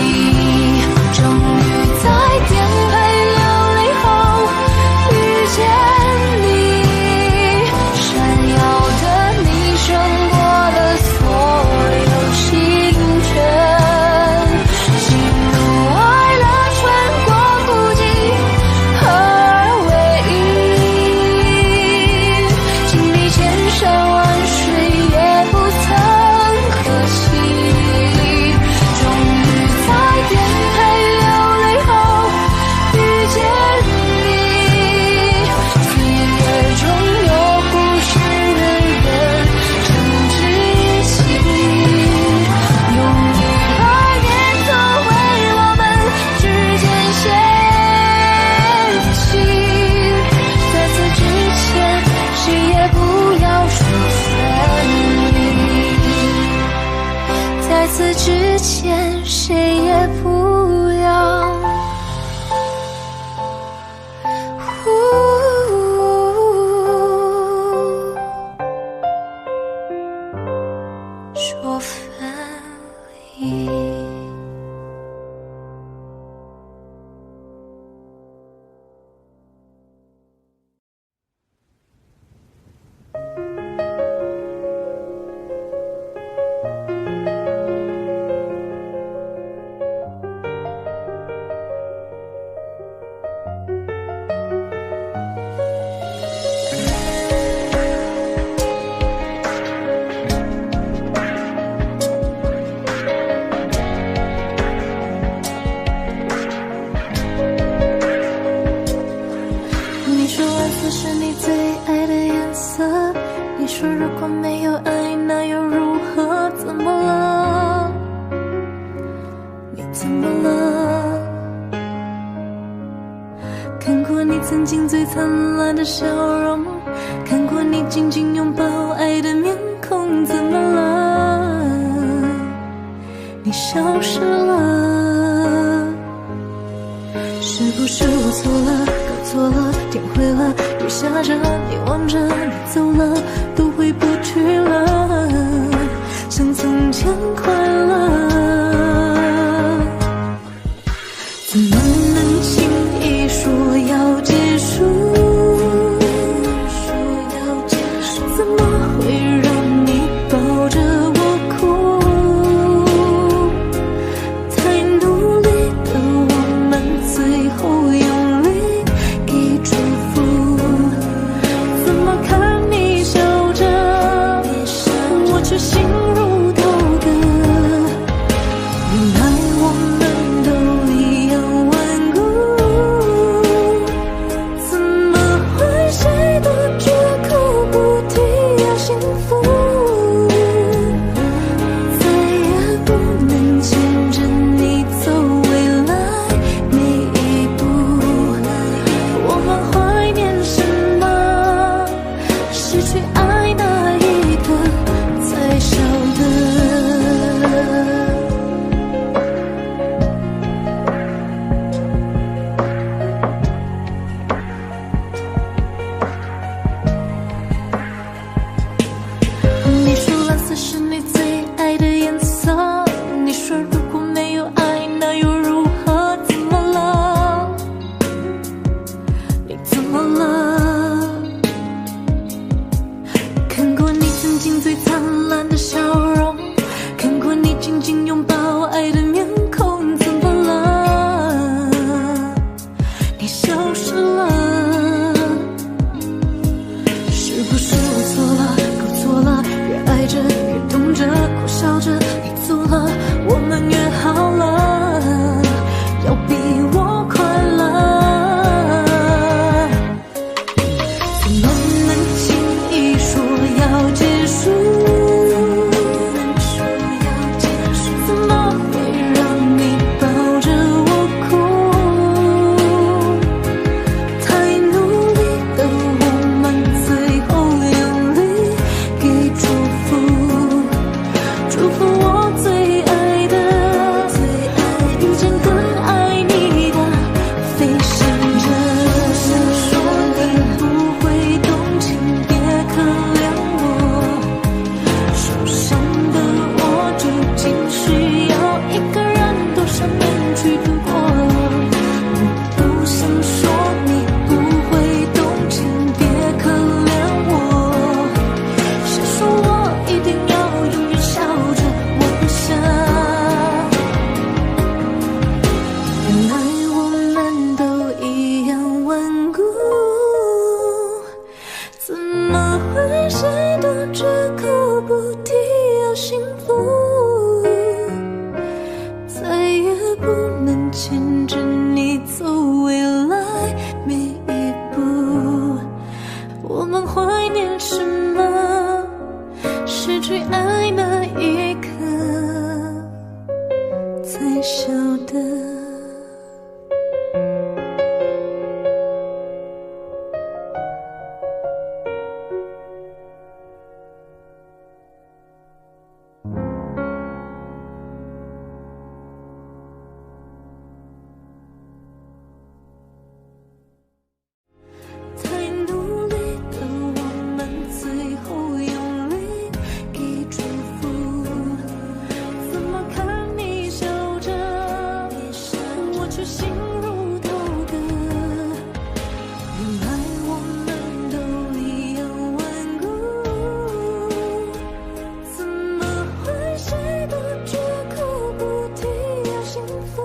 终于在颠沛流离后遇见你，闪耀的你胜过了所有星辰，喜怒哀乐穿过孤寂而为一，经历千山万水也不曾可惜。终于在颠沛流离后遇见你，岁月中有故事的人称知己，用100年作为我们之间限期，在此之前谁也不要说分离，在此之前谁也不要说分离。你说蓝色是你最爱的颜色，你说如果没有爱那又如何，怎么了？你怎么了？看过你曾经最灿烂的笑容，看过你紧紧拥抱爱的面孔，怎么了？你消失了，是不是我错了，搞错了，天灰了，雨下着，你望着，你走了，都回不去了，像从前快乐，怎么能轻易说要结束？心如刀割。原来我们都一样顽固，怎么会谁都绝口不提要幸福？再也不能牵着你走未来每一步。我们怀念什么？失去爱那一刻才晓得。你说蓝色是你最爱的颜色，你说如果没有爱那又如何？怎么了？你怎么了？看过你曾经最灿烂的笑容，看过你紧紧拥抱爱的面孔，怎么了？你消失了。是不是我错了，搞错了？越爱着越懂着，苦笑着你走了，我们约好了要比我快乐。怎么能轻易说要结束？怎么会让你抱着我哭？太努力的我们，最后用力给祝福，祝福我最爱的，遇见更爱你的，飞翔着。想说你不会动情，别可怜我，受伤的我究竟需要一个人多少年去度过？我不想说你不会动情，别可怜我，谁说我一定要永远笑着微笑？原来我们都一样顽固，怎么会谁都绝口不提要幸福？再也不能牵着你走未来每一步。我们怀念什么？失去爱那一刻才晓得。太努力的我们，最后用力给祝福。怎么看你笑着，我却心如刀割。原来我们都一样顽固，怎么会谁都绝口不提要幸福？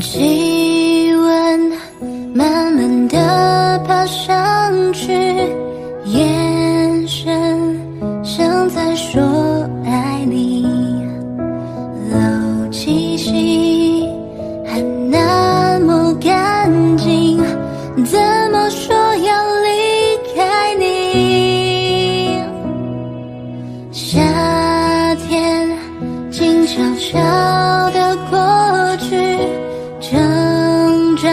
气温慢慢地爬上去，眼神像在说爱你，漏气息还那么干净，怎么说要离开你？夏天静悄悄地过去，成长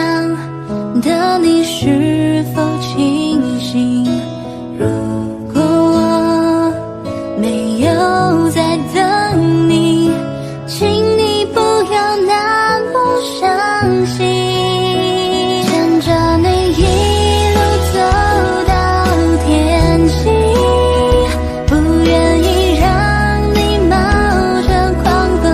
的你是否清醒？如果我没有在等你，请你不要那么伤心。牵着你一路走到天晴，不愿意让你冒着狂风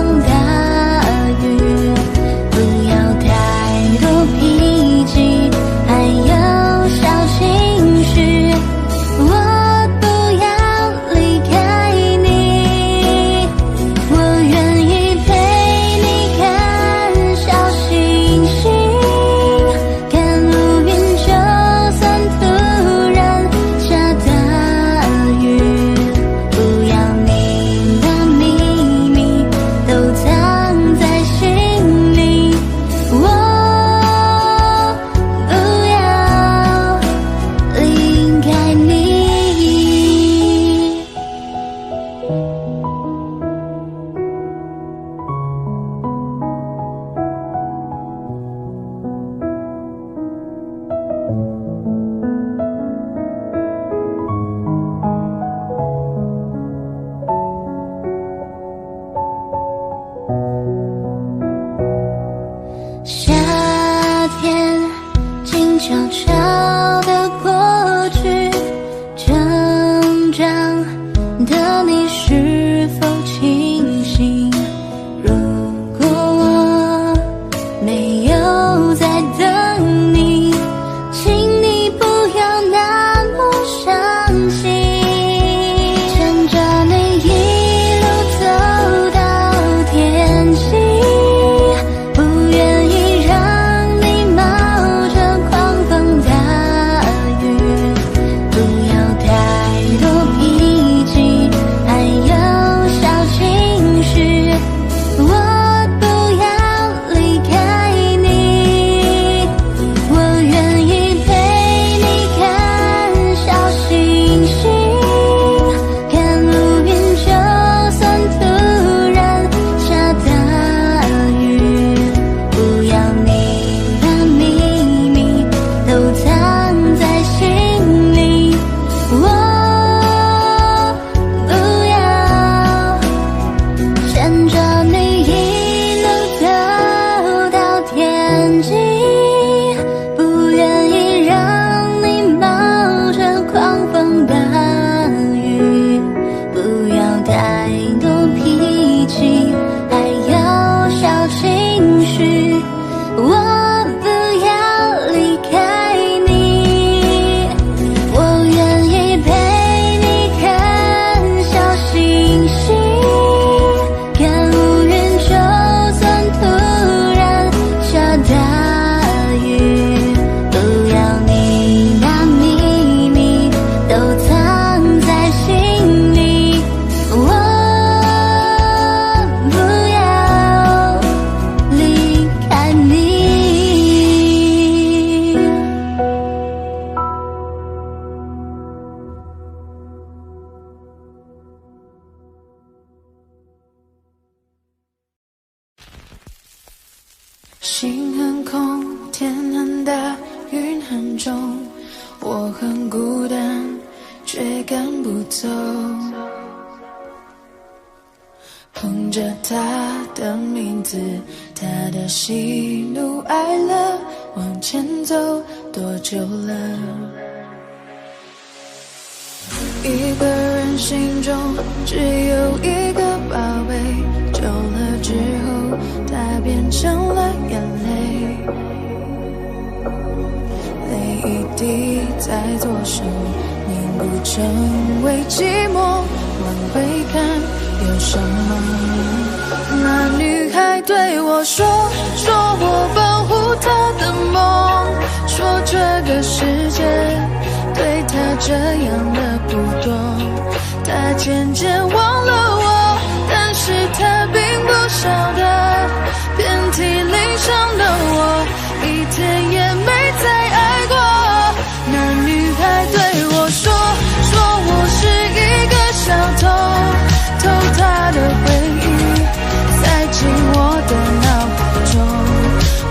的你是否清醒？如果我没有在等你，请你不要那么伤心。牵着你一路走到天晴，不愿意让你冒着狂风大雨，不要太多脾气，还有小情绪。我不要离开你，我愿意陪你看小星星，看乌云，就算突然下大雨，不要你的秘密都藏在心里，我不要牵着你一路走到天际，不愿意让你冒着狂风大雨，不要太多脾气，还有小情绪。我不要离开你，我愿意陪你看小星星，看乌云，就算突然下大雨，不要你把秘密都藏在心里，我不要离开你。心很空，天很大，云很重，我很孤单，却赶不走。哼着他的名字，他的喜怒哀乐，往前走多久了？一个人心中只有一个宝贝，久了之后，它变成了眼泪，泪一滴在左手凝固成为寂寞，往回看有什么？那女孩对我说我保护她的梦，说这个世界对她这样的不多，她渐渐忘了我，但是她并不晓得，遍体鳞伤的我，一天也没再爱过。那女孩对我说我是一个小偷，偷她的回忆，塞进我的脑海中，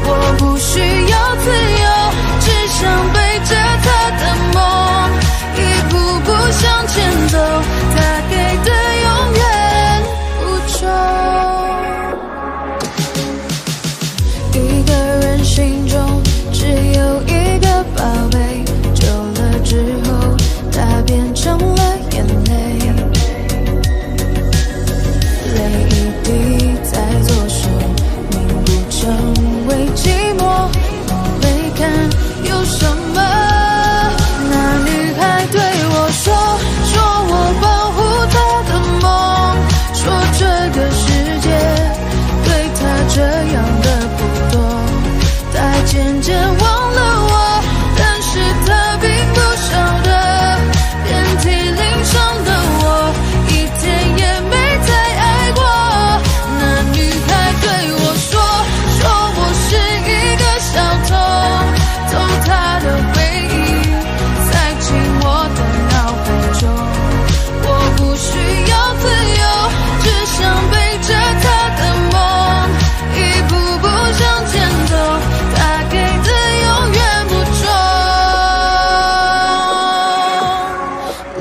我不需要自由，只想背着她的梦，一步步向前走，她给的永远不重。一个人心中只有一个宝贝，久了之后，它变成了眼泪，泪一滴在左手凝固成为寂寞，往回看有什么？那女孩对我说我保护她的梦，说这个世界对她这样的不多，她渐渐忘了我，但是她并不晓得，遍体鳞伤的我，一天也没再爱过。那女孩对我说我是一个小偷，偷她的回忆，塞进我的脑海中，我不需要自由，只想背着她的梦，一步步向前走，她给的永远不重。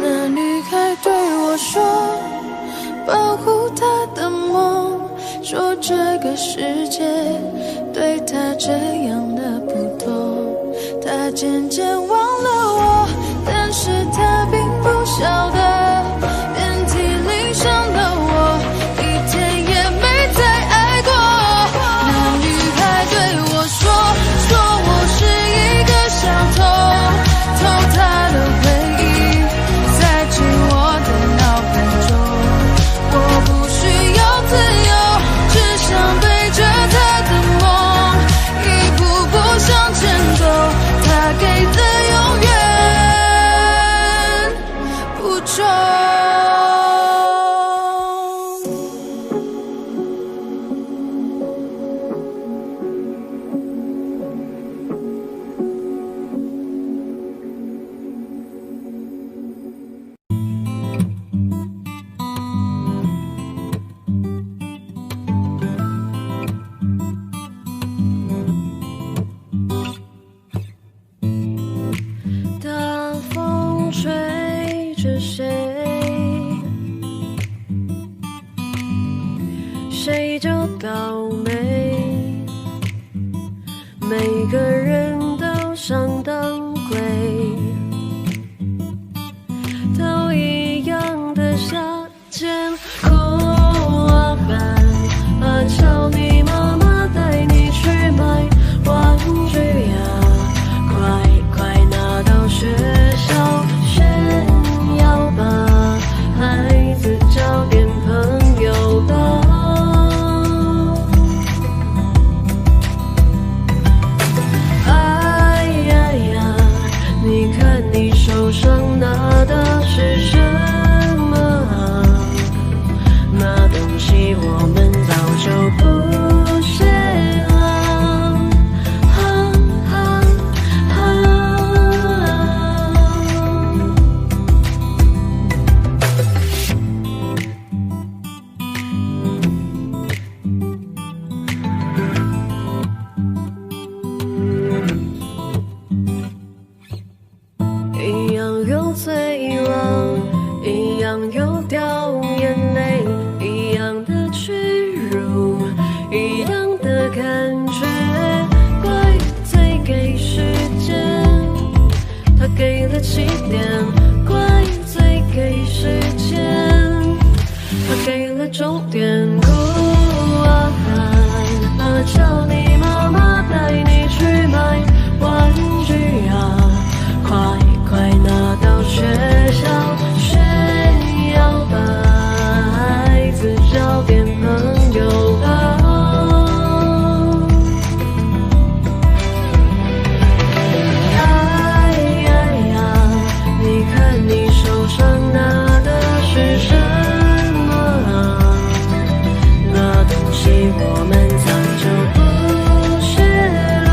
那女孩对我说保护她的梦，说这个世界对她这样的不多，她渐渐忘了我，但是她并不晓得，遍体就倒霉，每个人都上当归，都一样的夏天，哭啊喊啊叫你妈妈带你去买玩具呀，快快拿到学校炫耀吧，孩子交点朋友吧。哎呀呀，你看你手上拿的是什么啊？那东西我们早就不屑了。一样有脆弱，一样有掉眼泪，一样的屈辱，一样的感觉，怪罪给时间，他给了起点，怪罪给时间，他给了终点，哭啊喊啊叫你妈妈带你去买玩具啊，快快拿到学校炫耀吧，孩子交点朋友吧。哎呀呀，你看你手上拿的是什么啊？那东西我们早就不屑了。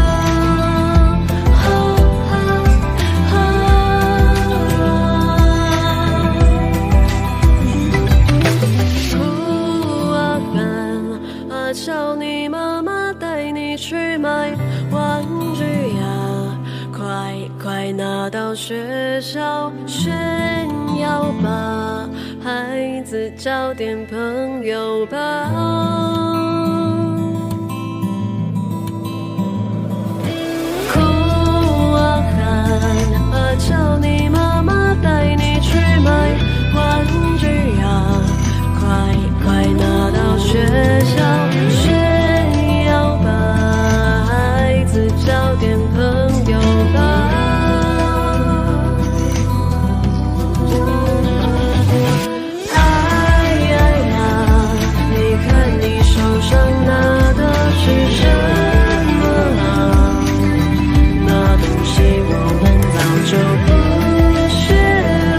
哭啊喊啊叫你妈妈带你去买玩具呀，快快拿到学校炫耀吧，孩子交点朋友吧。哭啊喊啊叫你妈妈带你去买玩具呀，快快拿到学校炫耀吧，孩子交点朋友吧。哎呀呀，你看你手上拿的是什么啊？那东西我们早就不屑了。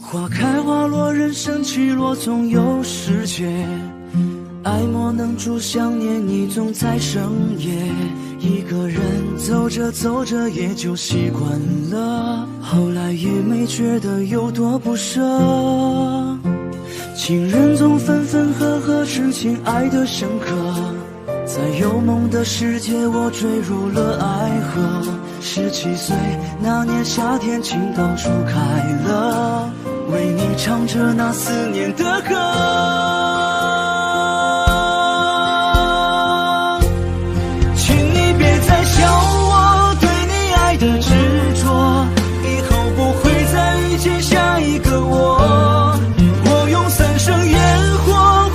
花开花落，人生起落，总有时节。爱莫能助，想念你总在深夜。一个人走着走着也就习惯了，后来也没觉得有多不舍。情人总分分合合，痴情爱得深刻。在有梦的世界，我坠入了爱河。17岁那年夏天，情到处开了，为你唱着那思念的歌。请你别再笑我对你爱的执着，以后不会再遇见下一个我。我用3生烟火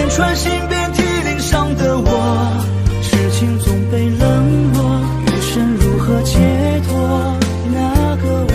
千穿心遍体鳞伤的我，痴情总被冷落，余生如何解脱那个我？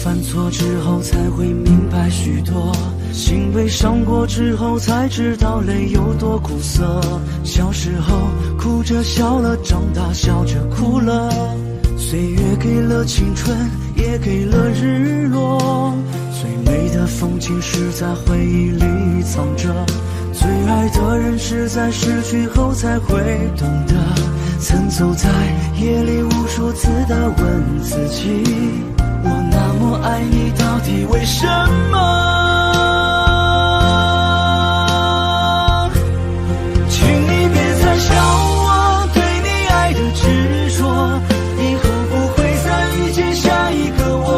犯错之后才会明白许多，心被伤过之后才知道泪有多苦涩。小时候哭着笑了，长大笑着哭了，岁月给了青春，也给了日落。最美的风景是在回忆里藏着，最爱的人是在失去后才会懂得。曾走在夜里无数次的问自己，我那么爱你，到底为什么？请你别再笑我对你爱的执着，以后不会再遇见下一个我。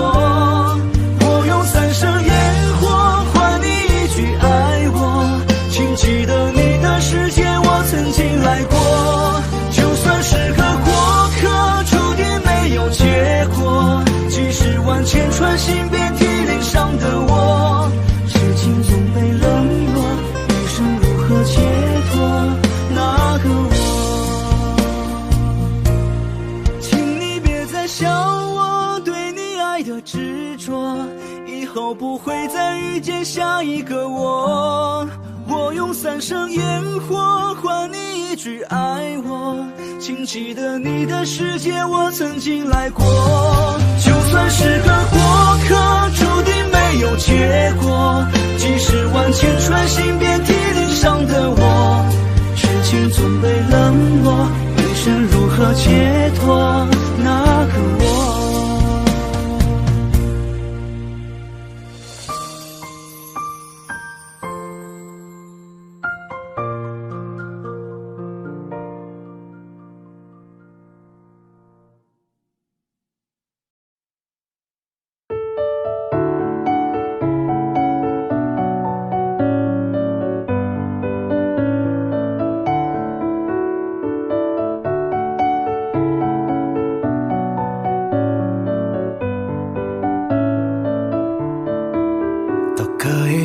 我用3生烟火换你一句爱我，请记得你的世界我曾经来过。就算是个过客，注定没有结果。几十万千穿心遍体鳞伤的我，痴情总被冷落，余生如何解脱那个我？请你别再笑我对你爱的执着，以后不会再遇见下一个我。我用3生烟火换你一句爱我，请记得你的世界我曾经来过。就算是个过客，注定没有结果。几十万千穿心遍体鳞伤的我，痴情总被冷落，余生如何解脱那个我？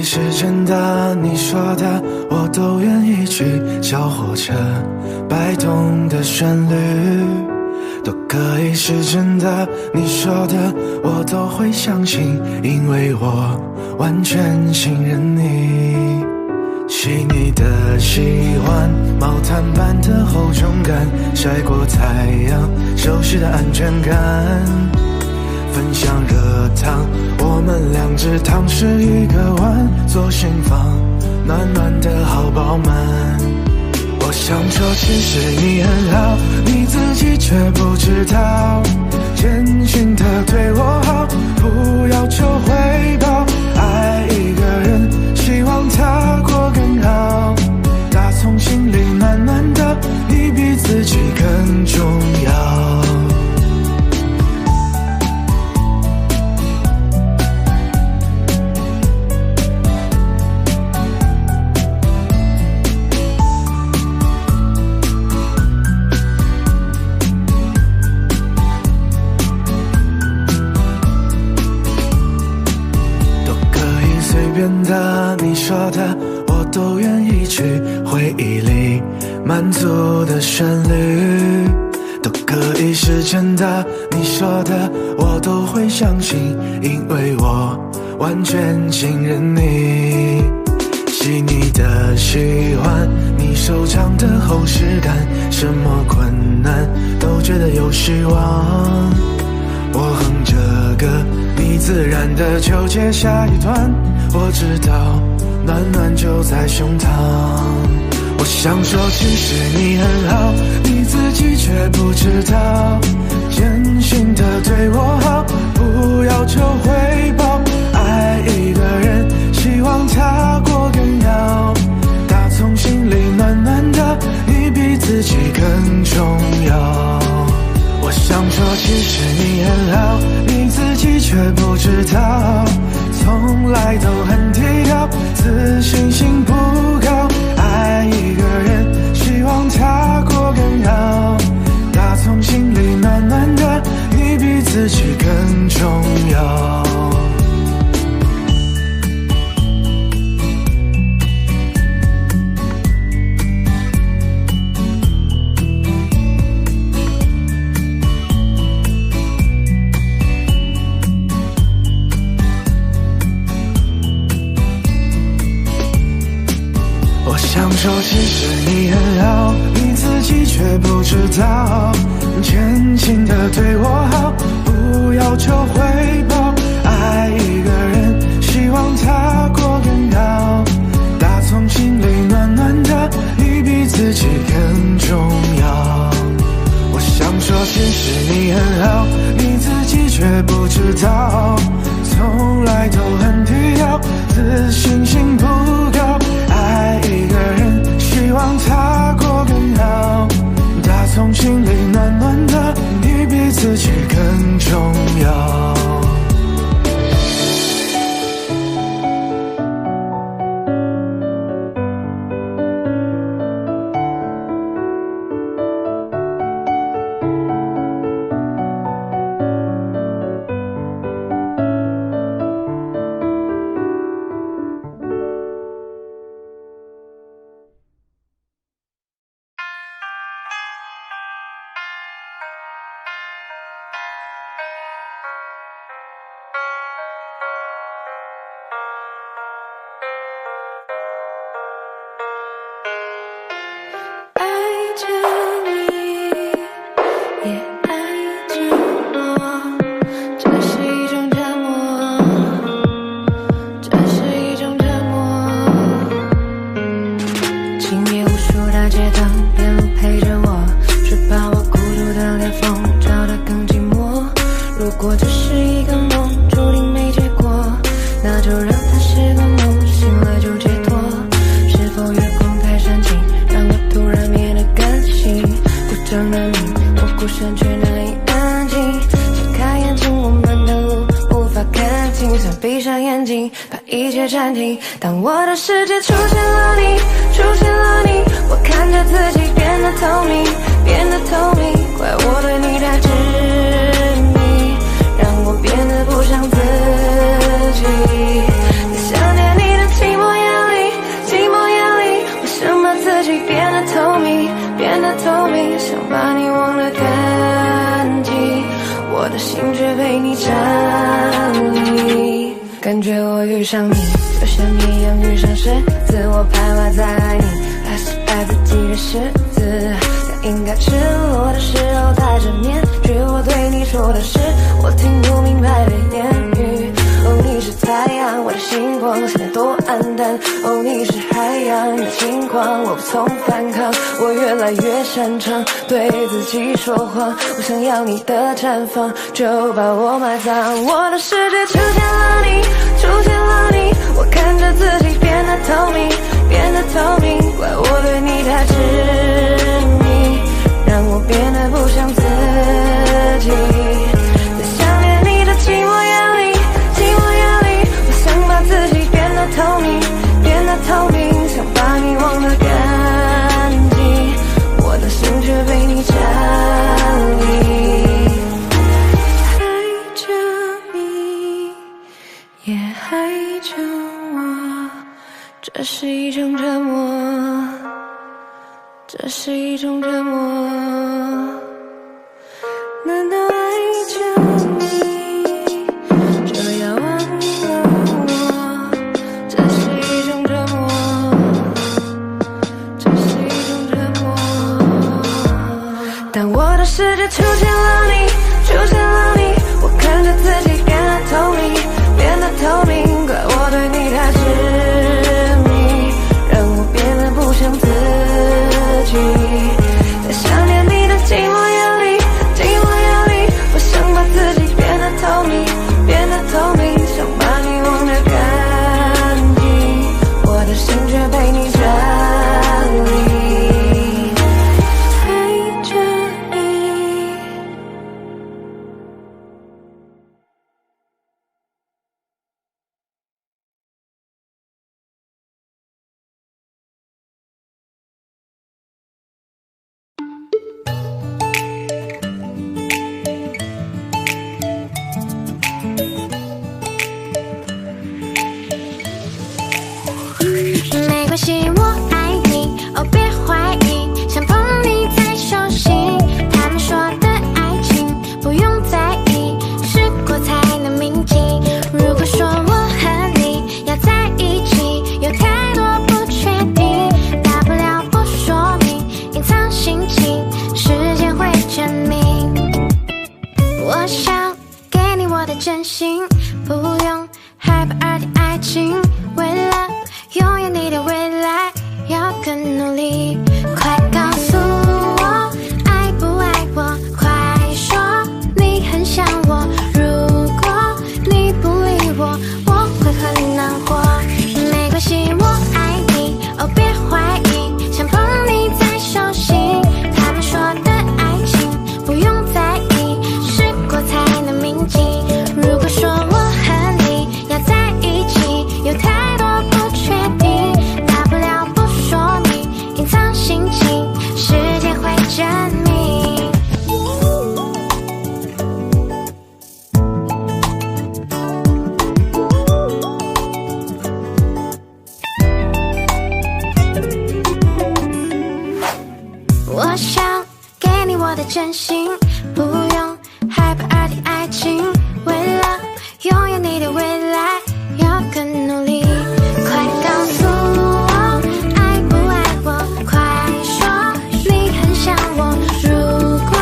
是真的，你说的我都愿意去。小火车摆动的旋律都可以是真的，你说的我都会相信，因为我完全信任你。细腻的喜欢，毛毯般的厚重感，晒过太阳，熟悉的安全感。分享热汤，我们2只汤匙1个碗，左心房暖暖的好饱满。我想说其实你很好，你自己却不知道，真心的对我好，不要求回报。爱一个人，希望他过更好，打从心里暖暖的，你比自己更重要。你说的我都愿意去，回忆里满足的旋律都可以是真的，你说的我都会相信，因为我完全信任你。细腻的喜欢，你手掌的厚实感，什么困难都觉得有希望。我哼着歌，你自然的就接下一段，我知道暖暖就在胸膛。我想说其实你很好，你自己却不知道，真心的对我好，不要求回报。爱一个人，希望他过更好，打从心里暖暖的，你比自己更重要。我想说其实你很好，你自己却不知道，从来都很低调，自信心不高。爱一个人，希望他过更好，打从心里暖暖的，你比自己更重要。想说其实你很好，你自己却不知道，真心的对我好，不要求回报。爱一个人，希望他过更好，打从心里暖暖的，你比自己更重要。我想说其实你很好，你自己却不知道，从来都很低调，自信心不高。爱一个人，希望他过更好，打从心里暖暖的，你比自己更重要。当我的世界出现了你，出现了你，我看着自己变得透明，变得透明，怪我对你太执迷，让我变得不像自己。在想念你的寂寞夜里，寂寞夜里，我想把自己变得透明，变得透明，想把你忘得干净，我的心却被你占领。感觉我遇上你，就像一样遇上狮子，我徘徊在爱你，还是爱自己的狮子。在应该赤裸的时候戴着面具，我对你说的是我听不明白的言语。哦，你是太阳，我的星光，现在多黯淡。哦，你是海洋，你的轻狂，我无从反抗。我越来越擅长对自己说谎，我想要你的绽放，就把我埋葬。我的世界出现了你，出现了你，我看着自己变得透明，变得透明，怪我对你太执迷，让我变得不像自己。在想念你的寂寞夜里，寂寞夜里，我想把自己变得透明，变得透明，想把你忘得干净，我的心却被你占领。爱着你，也爱着我，这是一种折磨，这是一种折磨。难道爱着你就要忘了我？这是一种折磨，这是一种折磨。当我的世界出现了你，出现了你，我看着自己变得透明，变得透明，怪我对你太执迷，让我变得不像自己。在想念关系，我爱你，哦别怀疑，想碰你才手心。他们说的爱情不用在意，试过才能铭记。如果说我和你要在一起，有太多不确定，大不了不说明，隐藏心情，时间会证明。我想给你我的真心，不用害怕二的爱情，为了拥有你的未来，要更努力。快告诉我，爱不爱我？快说，你很想我。如果你不理我，我会很难过。没关系，我爱你，哦别怀疑，想碰你才手心。他们说的爱情不用在意，试过才能铭记。如果说我和你要在一起，有太多不确定，大不了不说明，隐藏心情，时间会证明。我想给你我的真心，不用害怕二的爱情，为了拥有你的未来，要更努力。快告诉我，爱不爱我？快说，你很想我。如果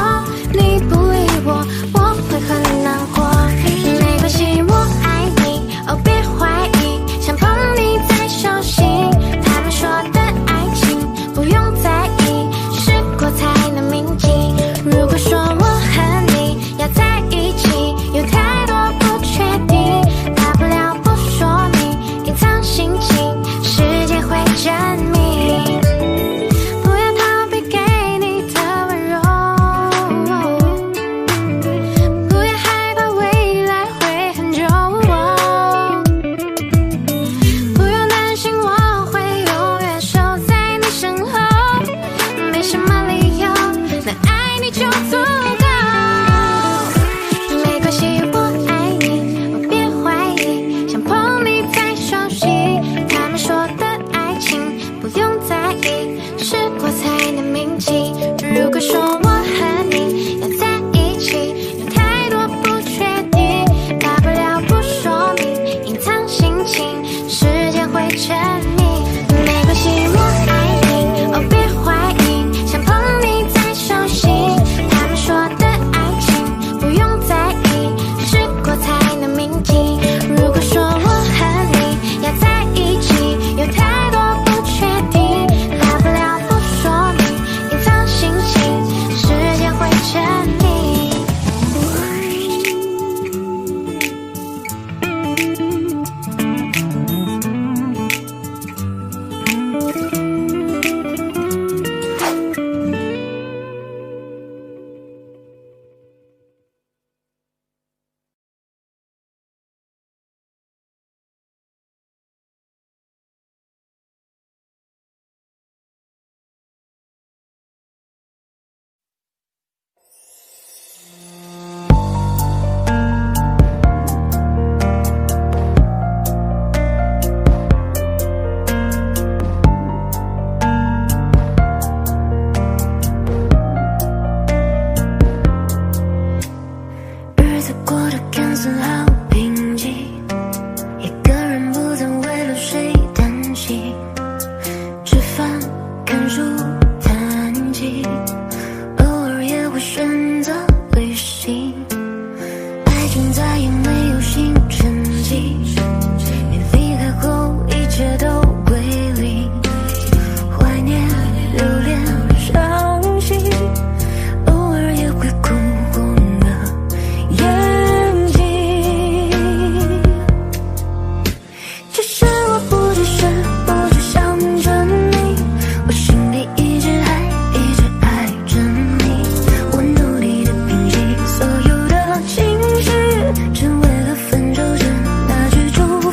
你不理我，我会很难过。没关系，我爱你，哦别怀疑，想碰你才手心。他们说的爱情不用在意，试过才能铭记。如果说我和你要在一起，有太多不确定，大不了不说明，隐藏心情，时间会证明。不要逃避给你的温柔，不要害怕未来会很久，不用担心我会永远守在你身后，没什么理由能爱你就足够。没关系，我爱你，我别怀疑，想碰你才熟悉。他们说的爱情不用在意，试过才能铭记。如果说我和你要在一起，有太多不确定，大不了不说明，隐藏心情，时间会证明。没关系，我爱你，哦别怀疑，想碰你才熟悉。他们说的爱情不用在意，试过才能铭记。如果说我和你要在一起，有太多不确定，大不了不说明，隐藏心情，时间会证明。日子过得看似好平静，一个人不再为了谁担心，吃饭、看书、弹琴，偶尔也会选择旅行。爱情再也没有新成绩，你离开后一切都归零，怀念、留恋、伤心，偶尔也会哭红了眼睛。其实我不只是不只想着你，我心里一直爱着你。我努力的平息所有的情绪，只为了分手前那句祝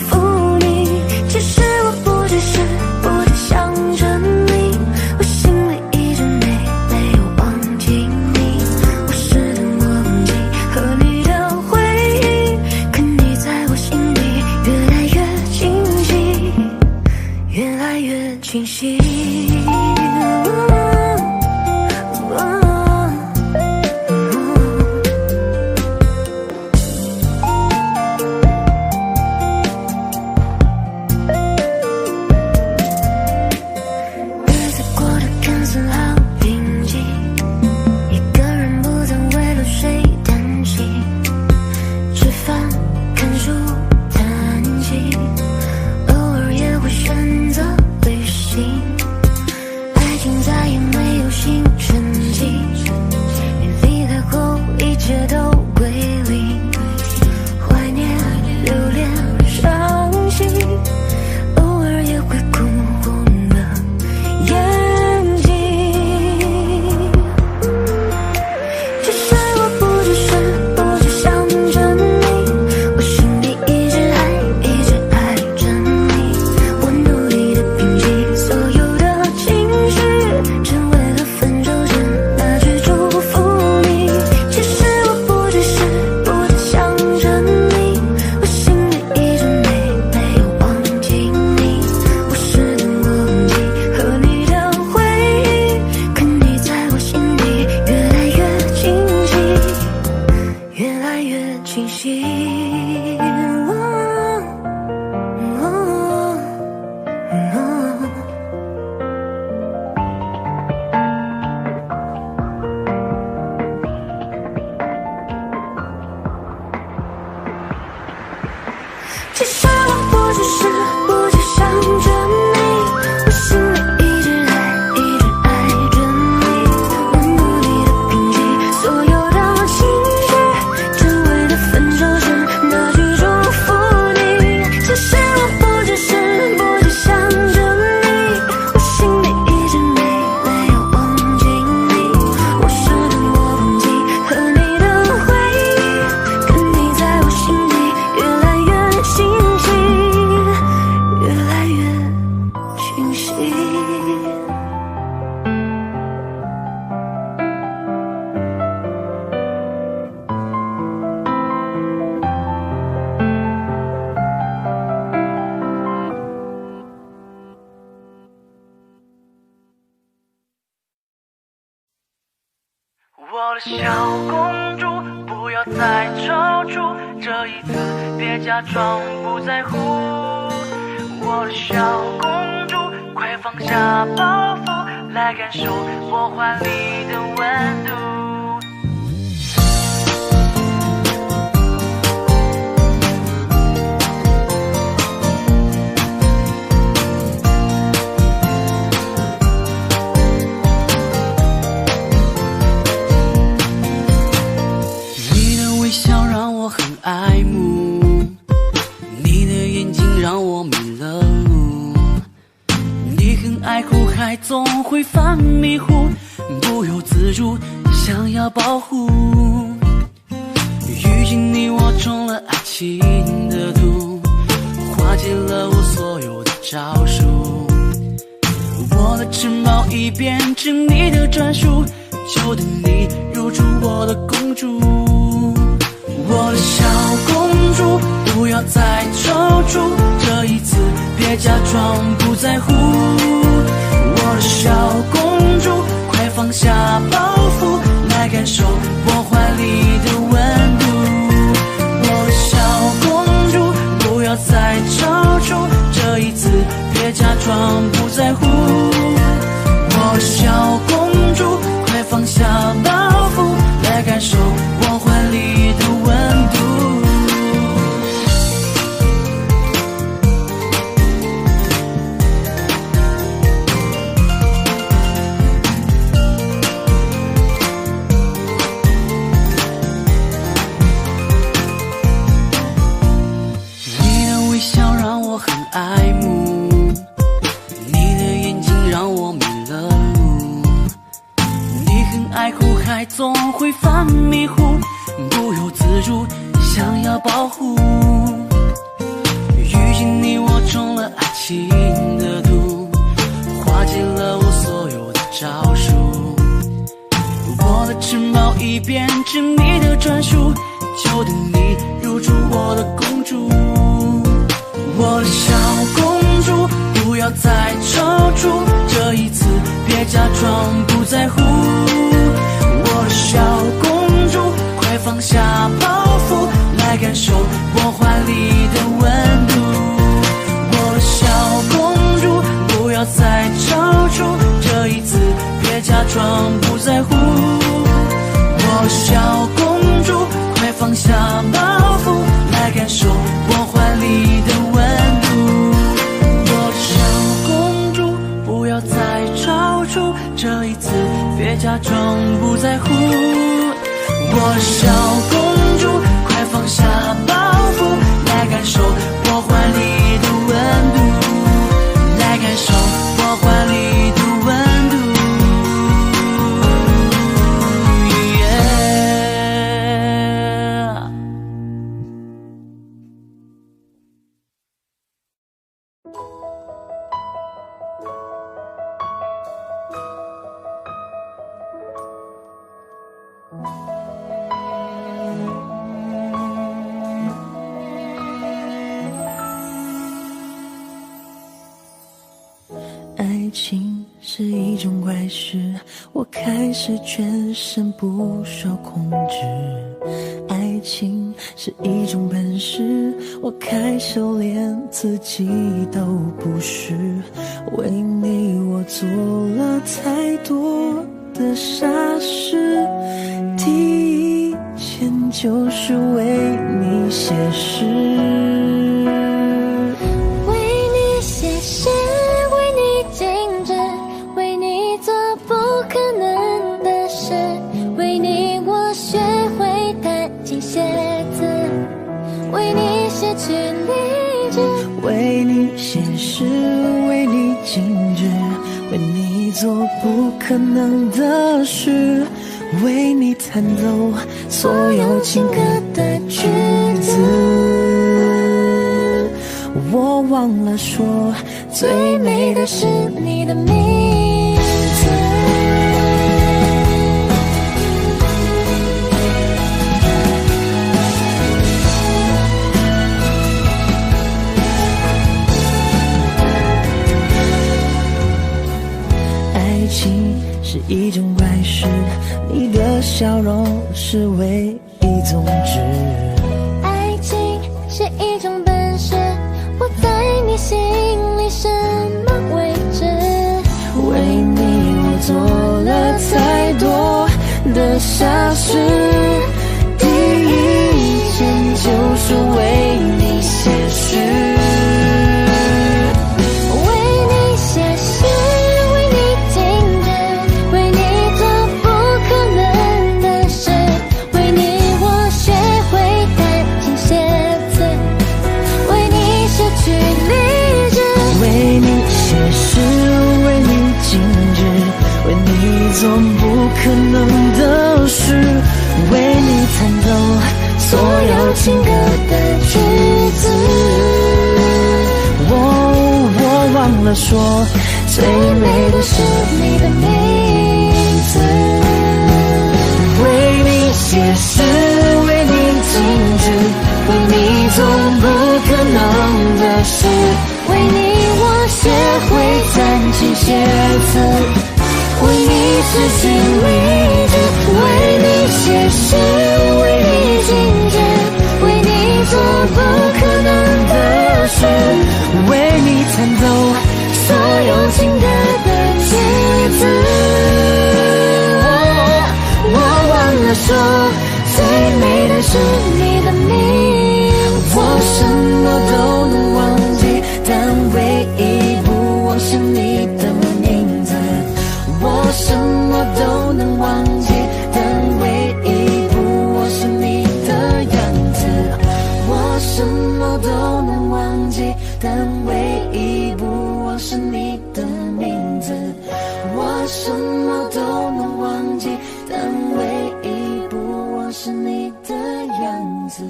息。其实我不只是不只想着你，我心里一直爱，一直爱着你。温度里的冰激，所有的情绪，只为了分手时那句祝福你。其实我不只是不只想着你，我心里一直没有忘记你。我试图忘记和你的回忆，可你在我心里越来越清晰，越来越清晰。我的小公主，不要再踌躇，这一次别假装不在乎。我的小公主，快放下包袱，来感受我怀里的温度。爱慕你的眼睛让我迷了路，你很爱哭还总会犯迷糊，不由自主想要保护。遇见你我中了爱情的毒，化解了我所有的招数，我的城堡已变成你的专属，就等你入住我的公主。我的小公主，不要再踌躇，这一次别假装不在乎。我的小公主，快放下包袱，来感受我怀里的温度。我的小公主，不要再踌躇，这一次别假装不在乎。我的小公主，快放下包袱，来感受我怀里的温度。你的微笑让我很爱慕，你的眼睛让我迷了路，你很爱哭还总会犯迷糊，不由自主想要保护。遇见你我中了爱情的毒，化解了我所有的招数，我的城堡已变成你的专属，就等你入住我的公主。我的小公主，不要再踌躇，这一次别假装不在乎。我的小公主，快放下包袱，来感受我怀里的温度。我的小公主，不要再踌躇，这一次别假装不在乎。我的小公主，快放下包袱，来感受我怀里的温度。我的小公主，不要再踌躇，这一次别假装不在乎。我的小公主，快放下包袱，来感受我怀里的温度，来感受我怀里的温度。爱情是一种怪事，我开始全身不受控制。爱情是一种本事，我开始连自己都不是。为你我做了太多的傻事，第一件就是为你写诗。为你写诗，为你静止，为你做不可能的事，为你我学会弹琴写字，为你写曲励志，为你写诗，为你静止，为你做不可能的事，为你弹奏所有情歌的句子。我忘了说，最美的是你的名字。爱情是一种怪事，你的笑容是唯一宗旨。爱情是一种本事，我在你心里什么位置？为你我做了太多的傻事，第一件就是为你写诗。为你写诗，为你静止，为你做不可能的事，为你我学会弹琴写字，为你写曲励志，为你写诗，为你静止，为你做不可能的事，为你弹奏所有情歌的句子。我忘了说，最美的是你的名字。为你写诗，为你静止，为你做不可能的事，为你我学会弹琴写字，为你写曲励志，为你写诗，为你静止，为你做不可能的事，为你弹奏所有情歌的句子。我忘了说，最美的是你的名字。我什么都能忘记，但唯一不忘是你的名字。我什么都能忘记，但唯一不忘是你的样子。我什么都能忘记，但唯一不忘是你的名字。我什么都能忘记，但唯一不忘是你的样子。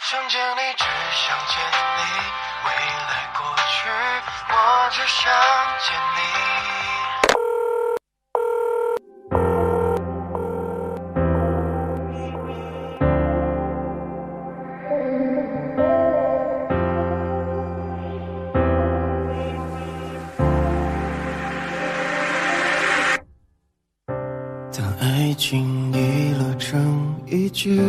想见你，只想见你，未来过去，我只想见你。当爱情已落成一句，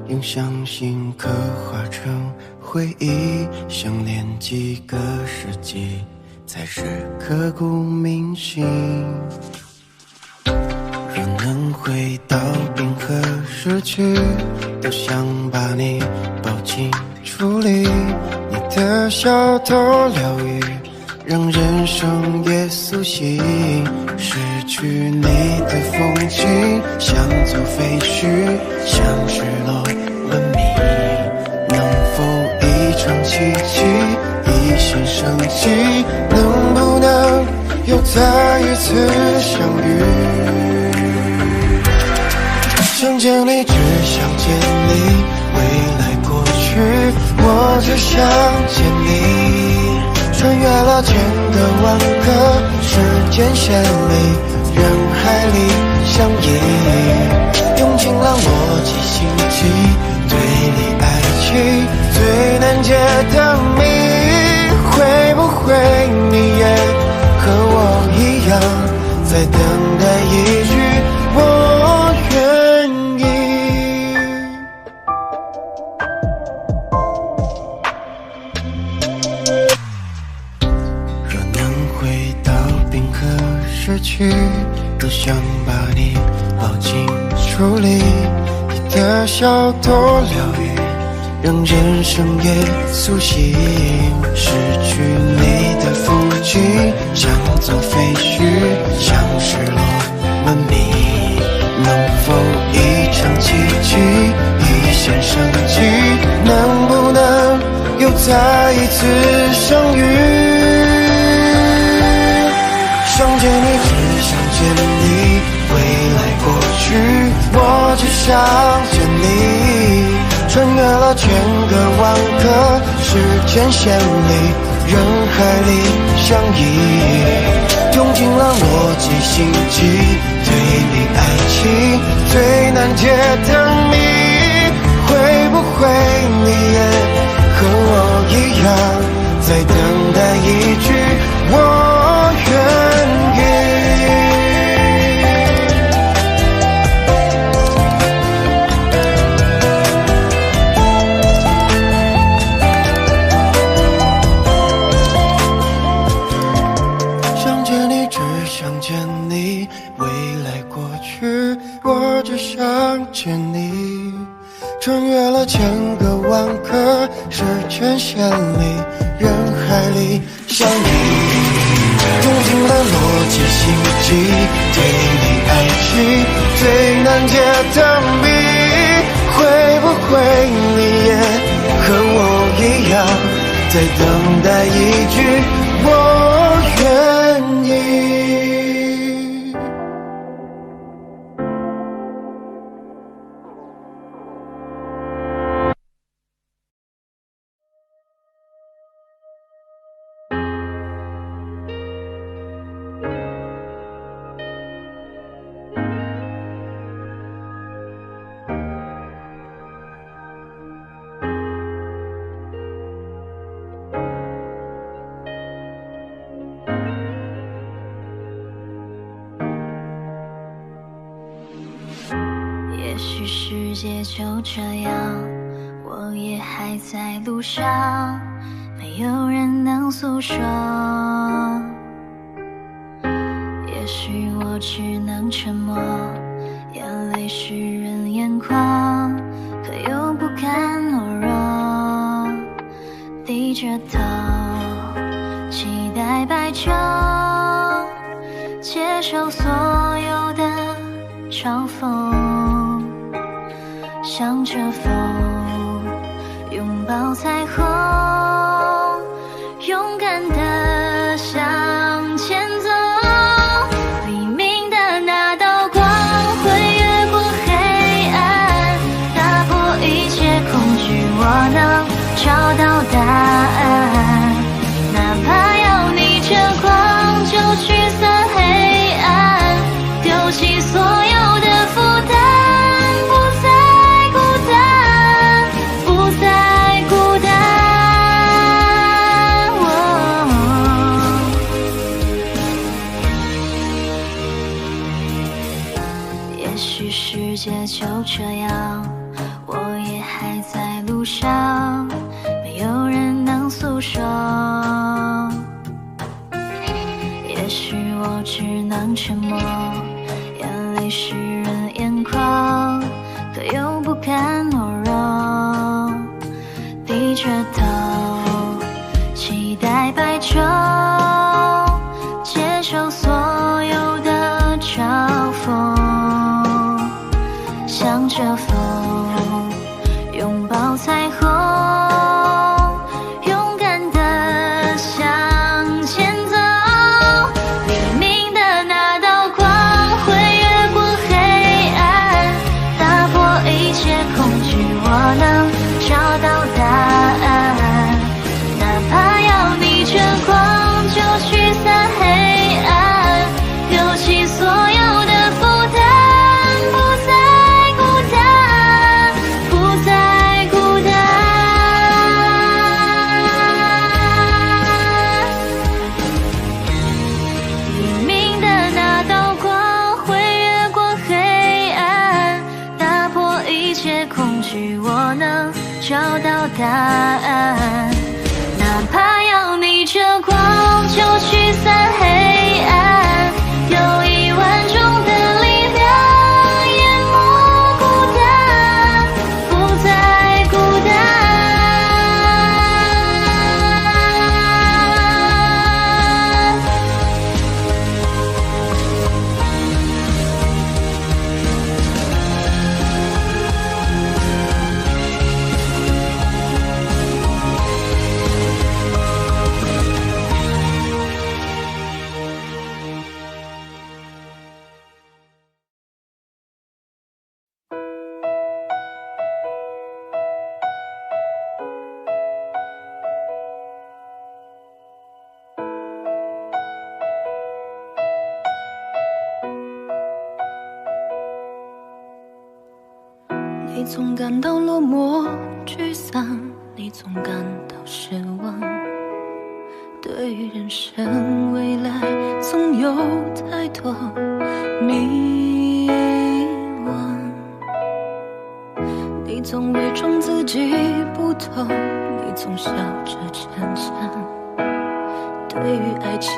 用相信刻画成回忆，想念几个世纪，才是刻骨铭心。若能回到冰河时期，都想把你抱紧处理，你的笑多疗愈，让人生也苏醒。失去你的风景，像座废墟，像失落文明。能否一场奇迹，一线生机？能不能又再一次相遇？想见你，只想见你，未来过去，我只想见你。穿越了千个万个时间线里，人海里相依，用尽了逻辑心机，对你爱情最难解的谜，会不会会你也和我一样，在等待一句我愿意。若能回到冰河时期，多想把你抱进处理，你的笑多疗愈，让人生也苏醒。失去你的附近，像座废墟，像失落文明。能否一场奇迹，一线生机，能不能又再一次相遇？想见你，只想见你，未来过去，我只想见你。穿越了千个万个时间线里，人海里相依，用尽了逻辑心机，对比爱情最难解的谜。会不会你也和我一样，在等待一句我愿意？见你，穿越了千个万个时间线里，人海里相依，用尽了逻辑心机，对你爱情最难解的谜。会不会你也和我一样，在等待一句我愿意？也许世界就这样，我也还在路上，没有人能诉说。也许我只能沉默，眼泪湿润眼眶，可又不甘懦弱，低着头，期待白昼，接受所有的嘲讽。向着风，拥抱彩虹，勇敢地向前走。黎明的那道光会越过黑暗，打破一切恐惧，我能找到答案。哪怕要逆着光就驱散黑暗，丢弃所有的负担。世界就这样，我也还在路上，没有人能诉说。也许我只能沉默，眼泪湿润眼眶，可又不甘懦弱，低着头，期待白昼，接受所有的嘲讽。向着风，拥抱彩虹，勇敢地向前走。黎明的那道光会越过黑暗，打破一切恐惧，我能找到答案。哪怕要逆着光就驱散黑暗，答案。哪怕要逆着光就驱散黑暗，有1万种的力量淹没孤单，不再孤单。你总感到落寞沮丧，你总感到失望，对于人生未来总有太多迷惘。你总伪装自己不懂，你总笑着逞强，对于爱情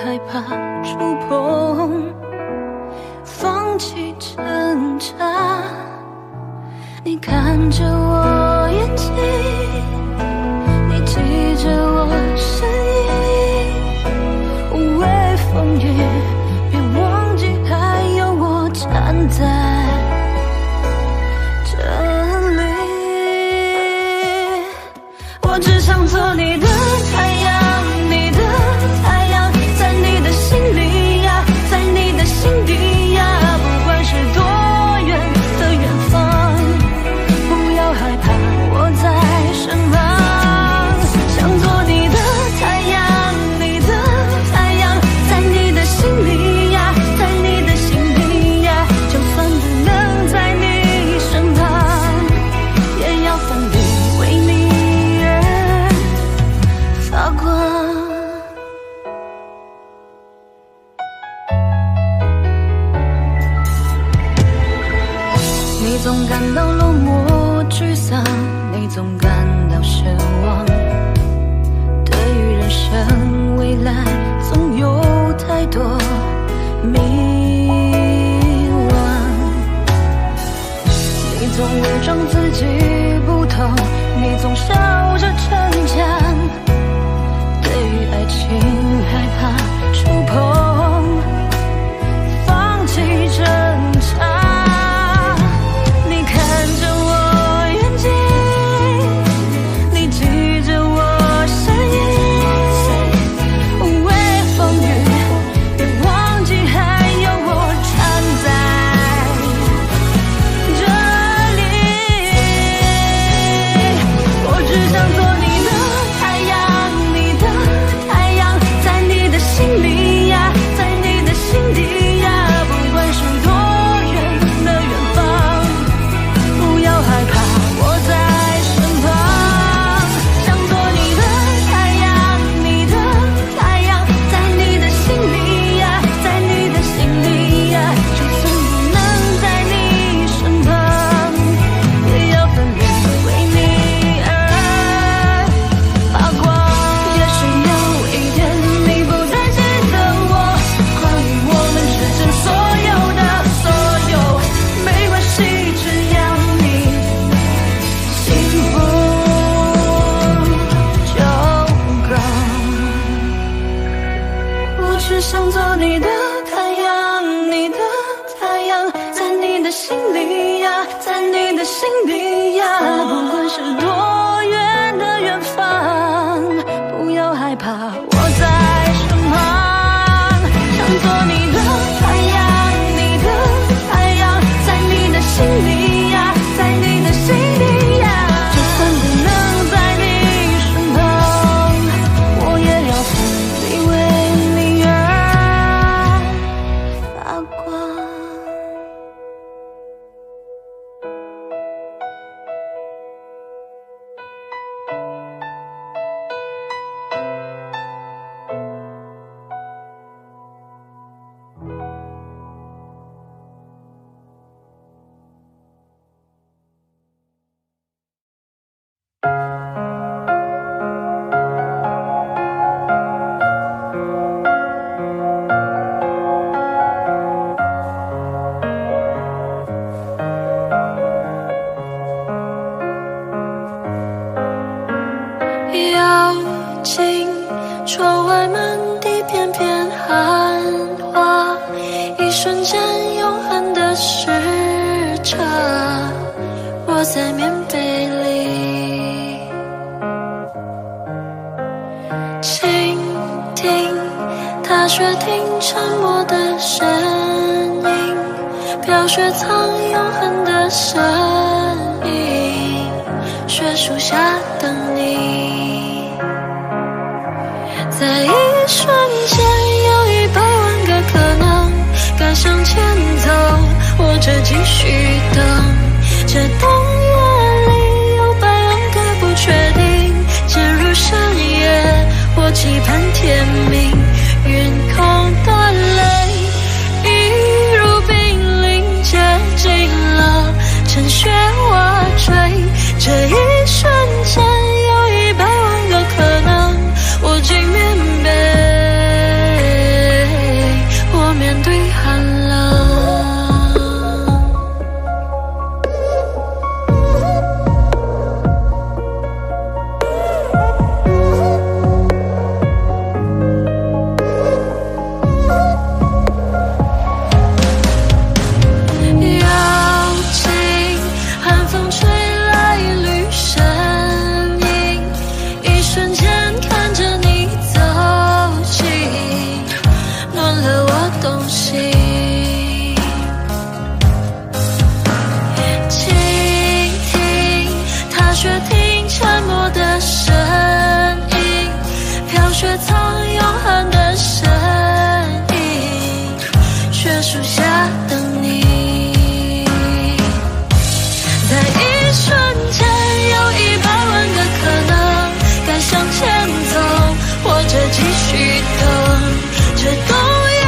害怕触碰，放弃挣扎。你看着我眼睛，你记着我身影，无畏风雨，别忘记还有我站在这里。我只想做你的太阳，你的太阳，在你的心里呀，在你的心底呀，不管是多远的远方，不要害怕，我在身旁。想做你的太阳，你的太阳，在你的心里呀，在你的心底呀，就算不能在你身旁，也要奋力为你而发光。你总感到落寞沮丧，你总感到失望，对于人生未来总有太多迷惘。你总伪装自己不懂，你总笑着逞强，对于爱情害怕触碰，放弃挣扎。你看着我眼睛，你记着我身影，无畏风雨，别忘记还有我站在这里。我只想做你的太阳，你的太阳，在你的心里呀，在你的心底呀，不管是多远的远方，不要害怕，我在身旁。想做你的太阳，你的太阳，在你的心里呀，在你的心里呀，就算不能在你身旁，也要奋力为你而发光。也许有一天你不再记得我，关于我们之间所有的所有，没关系，只要你幸福就够。我只想做你的太阳，你的太阳，在你的心里呀，在你的心底呀，不管是多远的远方，不要害怕，我在身旁。想做你的太阳，你的太阳，在你的心里呀，在你的心底呀，就算不能在你身旁，我也要奋力为你而发光。瞬间永恒的时差，窝在棉被里，倾听踏雪听沉默的声音，飘雪藏永恒的身影，雪树下等你。在一瞬间有100万个可能，该向前走或者继续等，这冬夜里有100万个不确定，渐入深夜或期盼天明，云空的泪一如冰凌接近了，趁雪瓦坠，这一瞬间有100万个可能，我竟面被我面对寒冷。邀请寒风吹来绿身影，一瞬间看着你走近，暖了我动心。倾听踏雪听沉默的声音，飘雪藏永恒的身影，雪树下等你。在一瞬间有100万个可能，该向前走或者继续等，这冬夜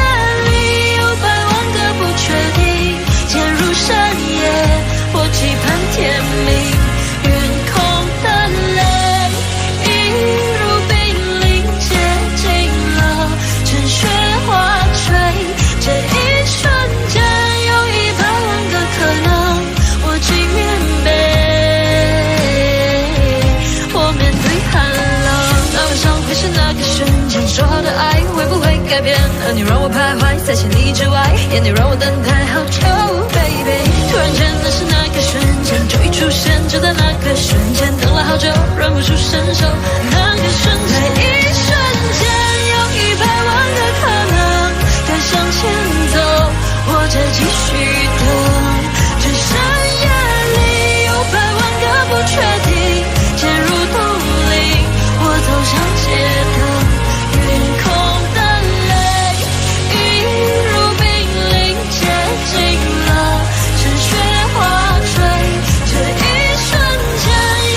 里有100万个不确定，渐入深夜或期盼天明，云空的泪一如冰凌接近了，趁雪花坠，这一瞬间有100万个可能，我竟面被我面对寒冷。那晚上会是那个瞬间，说好的爱会不会改变？而你让我徘徊在千里之外，眼你让我等待好久 baby， 突然间那是那个瞬间，就一出现，就在那个瞬间，等了好久忍不住伸手，那个瞬间，在一瞬间有100万个可能，该向前走或者继续等，这深夜里有100万个不确定，渐入冬令，我走向街灯，云空的泪一如冰凌接近了，趁雪花坠，这一瞬间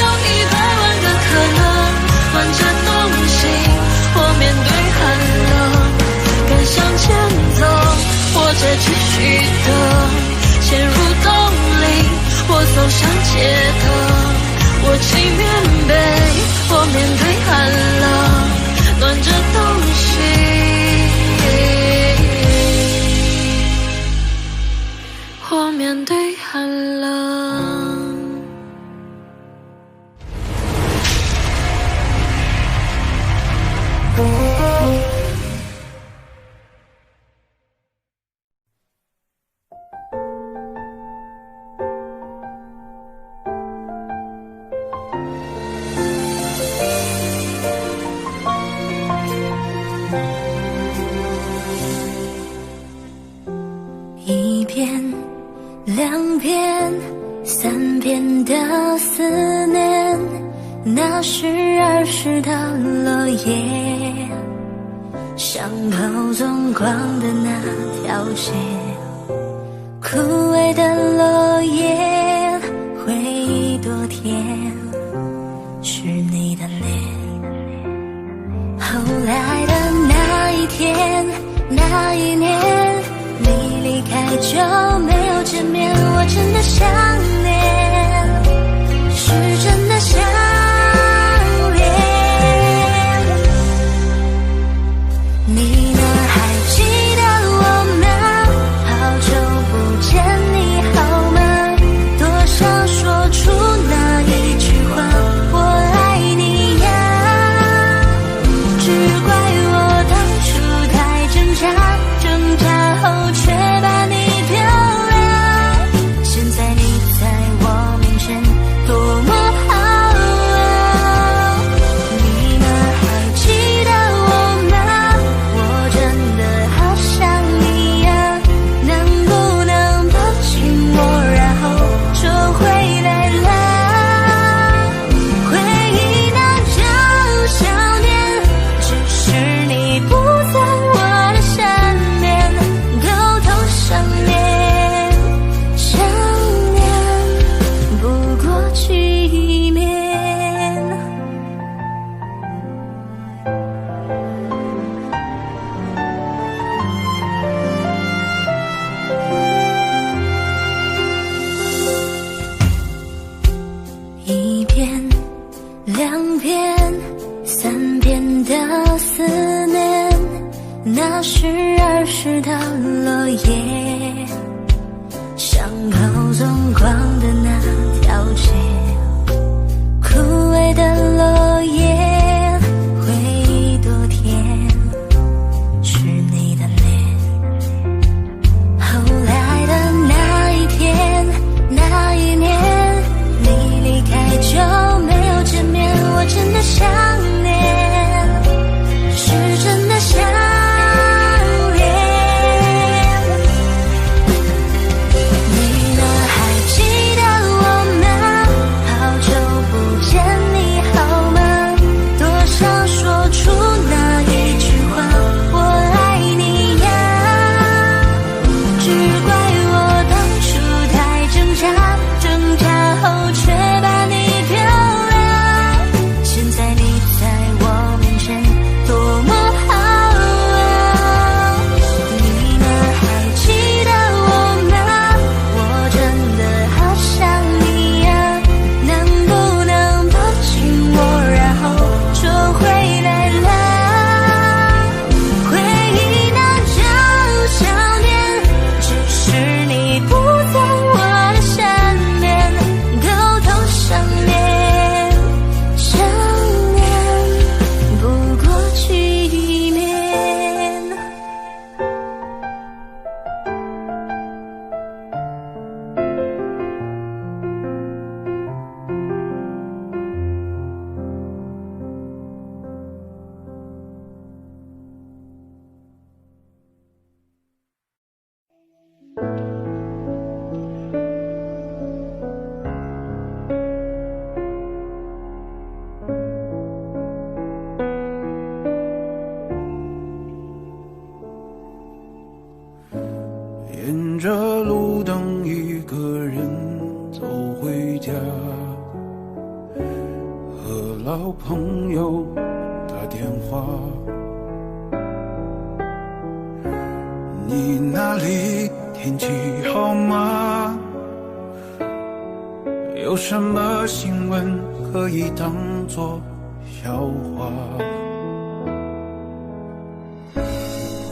有100万个可能，暖着动心，我面对寒冷，该向前走或者继续等，陷入冬令，我走向街灯，我请面被我面对寒冷，暖着东西，我面对寒冷。1遍、2遍、3遍的思念，那是儿时的落叶，像跑纵光的那条街，枯萎的落叶，回忆多甜，是你的脸。后来的那一天，那一年，你离开就没有见面，我真的想念，是真的想念。你呢？还记得我吗？好久不见，你好吗？多想说出那一句话，我爱你呀。只怪我当初太挣扎，挣扎后却把湿的落叶，伤口纵光的那条街，枯萎的落叶，回忆多甜，是你的脸。后来的那一天，那一年，你离开就没有见面，我真的想念，是真的想念。你呢，还记得我吗？好久不见，你好吗？多想说出那一句话，我爱你呀。只怪我当初太挣扎，挣扎后却把你丢了。现在你在我面前多么好啊！你呢，还记得我吗？我真的好想你呀，能不能抱紧我，然后就回来了？回忆呢，就想念，只是你不在我的身边，偷偷想念，想念不过去面。沿着路灯一个人走回家，和老朋友打电话。你那里天气好吗？有什么新闻可以当作笑话？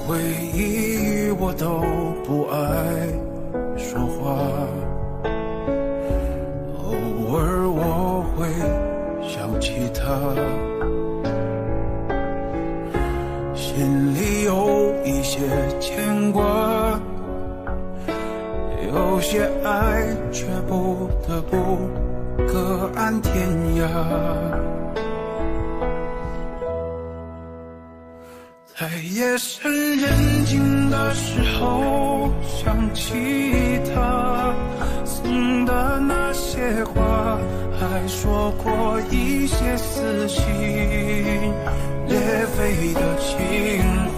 回忆我都不爱说话，偶尔我会想起他，心里有一些牵挂，有些爱却不得不各安天涯。在夜深人静的时候，想起他送的那些话，还说过一些撕心裂肺的情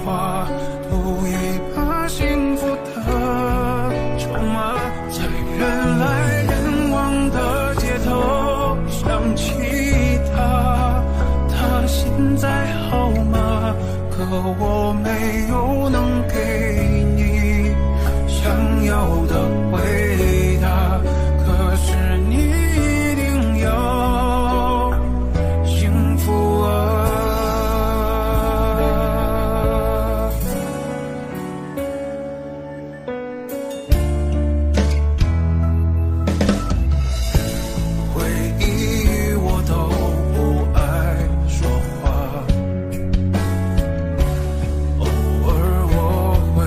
话，赌一把幸福的筹码，在人来人往的街头想起他，他现在好吗？可我没有能给你想要的回答，可是你一定要幸福啊。回忆我都不爱说话，偶尔我会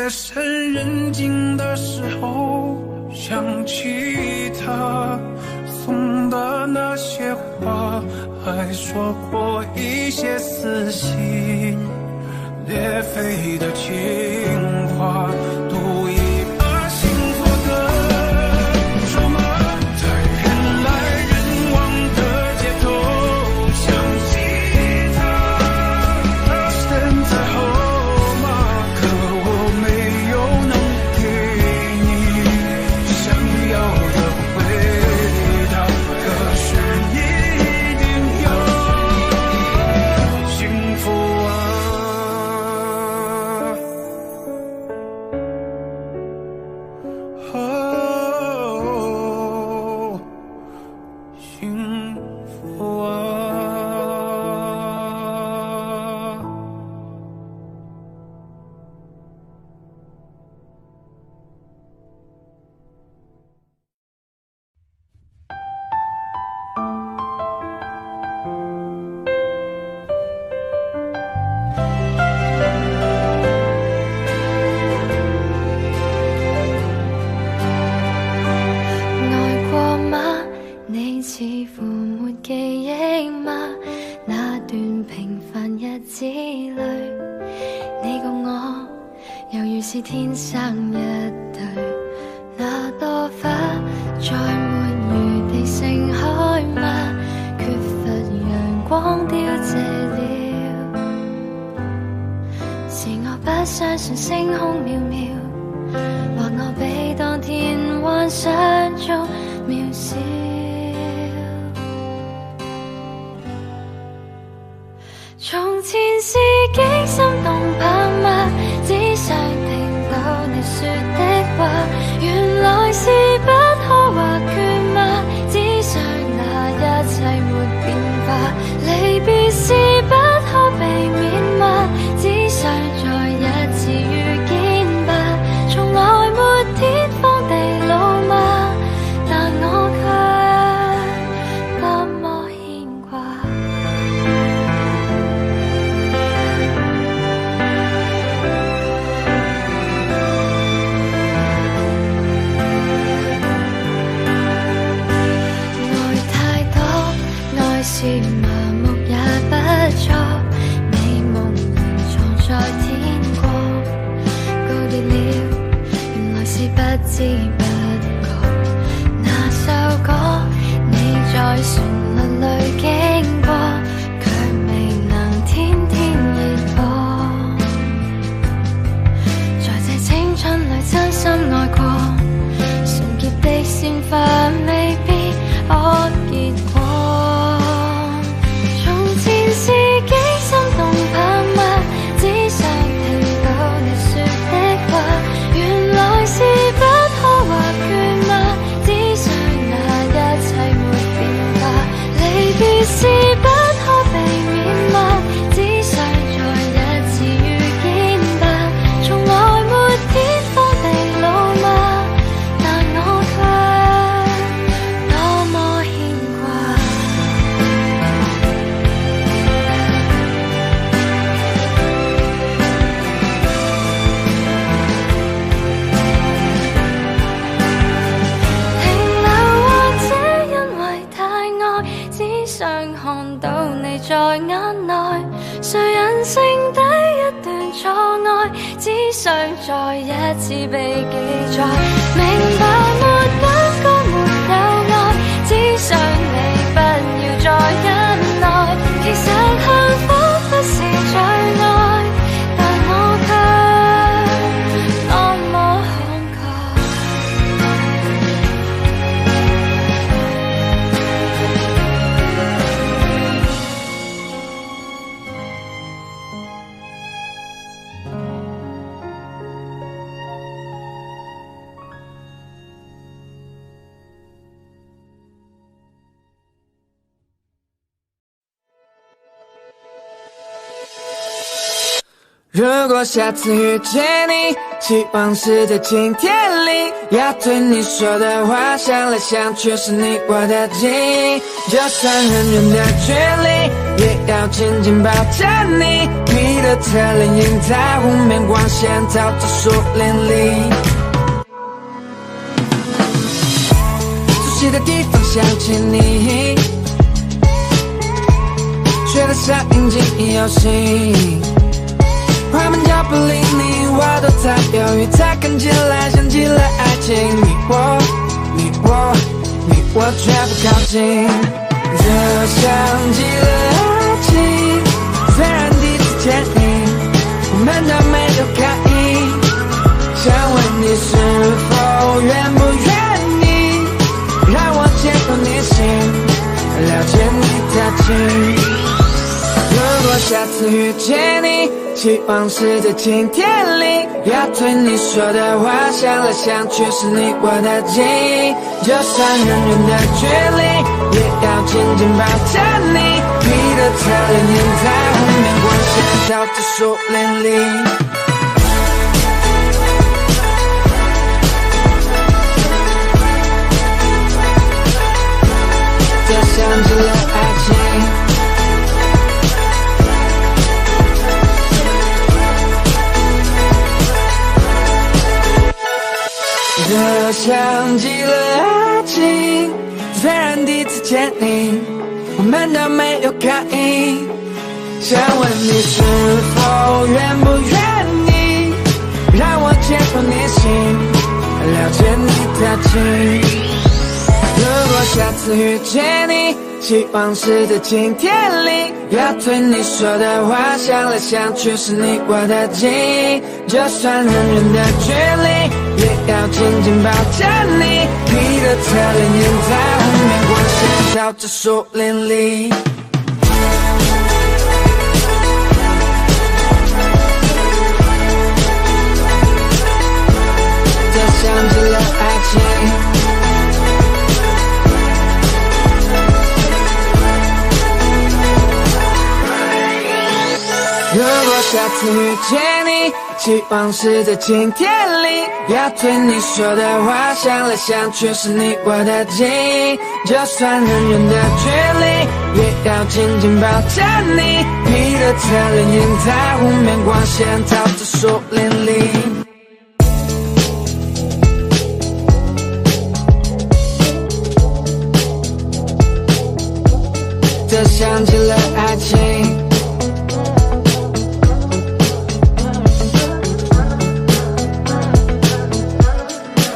夜深人静的时候，想起他送的那些话，还说过一些撕心裂肺的情话，赌一把幸福的筹码，在人来人往的街头想起他，他身在后吗？可我没有能给你想要的回答，可是一定要幸福幸福啊。愛過嗎？你似乎沒記憶嗎？那段平凡日子裏，你共我猶如是天生一對。那朵花再沒餘地盛開嗎？缺乏陽光凋謝了，是我不相信星空渺渺，或我比當天幻想中渺小。從前是幾心動魄嗎？只想聽到你說的話，原來是不可或缺嗎？只想那一切沒變化，離別是不可避免嗎？只想再一次遇見吧，從來沒天荒地老嗎？但我卻多麼牽掛。愛太多，愛是麻木也不錯，美夢能藏在天國，告別了，原來是不知不覺。那首歌你在旋律裏經過，卻未能天天熱播。在這青春裏真心愛過，純潔的鮮花未必可結果。從前是幾心動魄嗎？只想聽到你說的話，原來是不可或缺嗎？只想那一切沒變化，離別是不可避免嗎？只想再一次遇見吧，從來沒天荒地老嗎？但我卻多麼牽掛。停留或者因為太愛，只想看到你在眼內，誰人剩低一段錯愛，只想再一次被記載。明白沒感覺沒有愛，只想你不要再忍耐。其實幸福不是最愛，但我卻多麼慷慨。如果下次遇见你，希望是在今天里，要对你说的话，想来想去是你我的记忆。就算很远的距离，也要紧紧抱着你。你的侧脸映在湖面，光线线逃至树林里。熟悉的地方想起你，觉得像引进游戏。快门脚步离你我都太犹豫，才看起来像极了爱情。你我却不靠近，这像极了爱情。虽然第一次见你，我们都没有开意，想问你是否愿不愿意让我接过你心，了解你的情。如果下次遇见你，希望是在晴天里，要对你说的话想来想去是你我的记忆，就算很远的距离也要紧紧抱着你，你的侧脸映在湖面光线照着树林里。这像极了爱情，这像极了爱情。虽然第一次见你，我们都没有开意，想问你是否愿不愿意让我接过你心，了解你的情。如果下次遇见你，希望是在晴天里，要对你说的话想来想去是你我的记忆，就算很远的距离也要紧紧抱着你，你的侧脸映在湖面光线照着树林里。这像极了爱情，如果下次遇见你，希望是在晴天里，要对你说的话想来想去是你我的记忆，就算很远的距离也要紧紧抱着你，你的侧脸映在湖面光线照着树林里。这像极了爱情，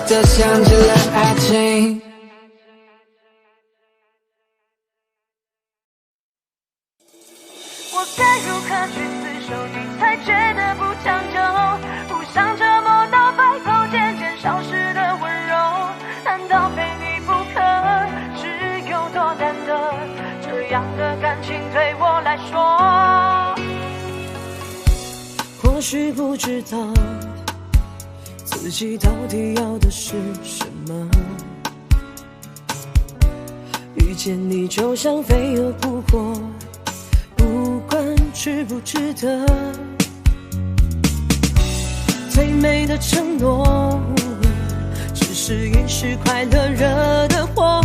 这像极了爱情。我该如何去厮守你才觉得不长久，不想折磨到白头渐渐消失的温柔，难道非你不可？是有多难得，这样的感情对我来说，或许不知道自己到底要的是什么，遇见你就像飞蛾扑火，不管值不值得。最美的承诺，只是一时快乐惹的祸，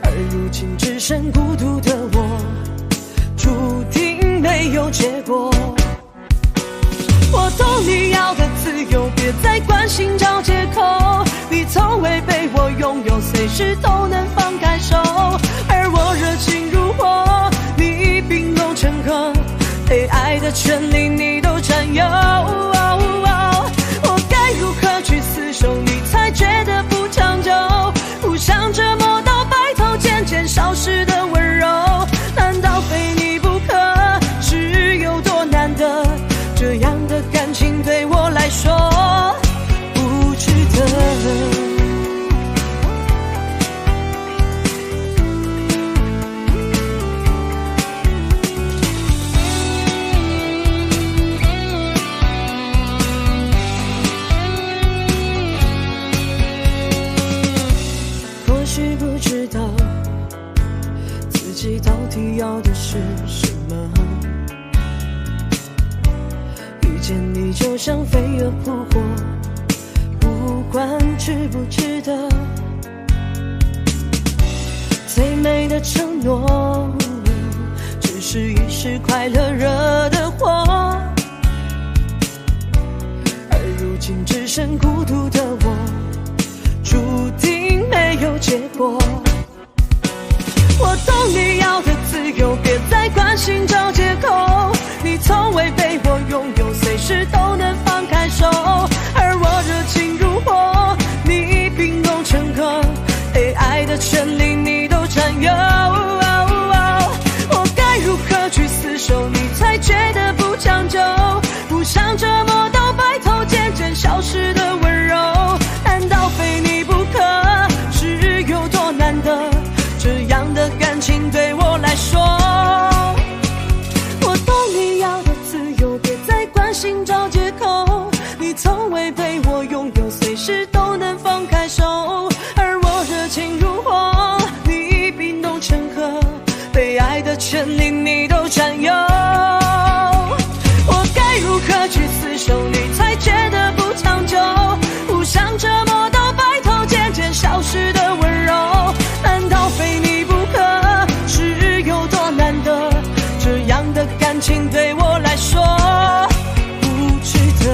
而如今只剩孤独的我，注定没有结果。我懂你要的自由，别再关心找借口，你从未被我拥有，随时都能放开手，而我热情如火，你冰冻成河，被爱的权利你都占有。我该如何去厮守你才觉得不长久，不想折磨到白头渐渐消失的温柔，难道非你不可？是有多难得，这样的感情对我来说不值得。或许不知道自己到底要的是什么，遇见你就像飞蛾扑火，不管值不值得。最美的承诺，只是一时快乐惹的祸，身孤独的我，注定没有结果。我懂你要的自由，别再关心找借口。你从未被我拥有，随时都能放开手。而我热情如火，你冰冻成河，被爱的权利你都占有。我该如何去厮守，你才觉得不长久？不想折磨到白头，渐渐消失的温柔，难道非你不可？是有多难得？这样的感情对我来说，我懂你要的自由，别再关心找借口。你从未被我拥有，随时都能放开手。而我热情如火，你冰冻成河，被爱的权利你都占有。我该如何去厮守，你才觉得不长久？不想折磨到白头，渐渐消失的温柔，难道非你不可？是有多难得？这样的感情对我来说不值得。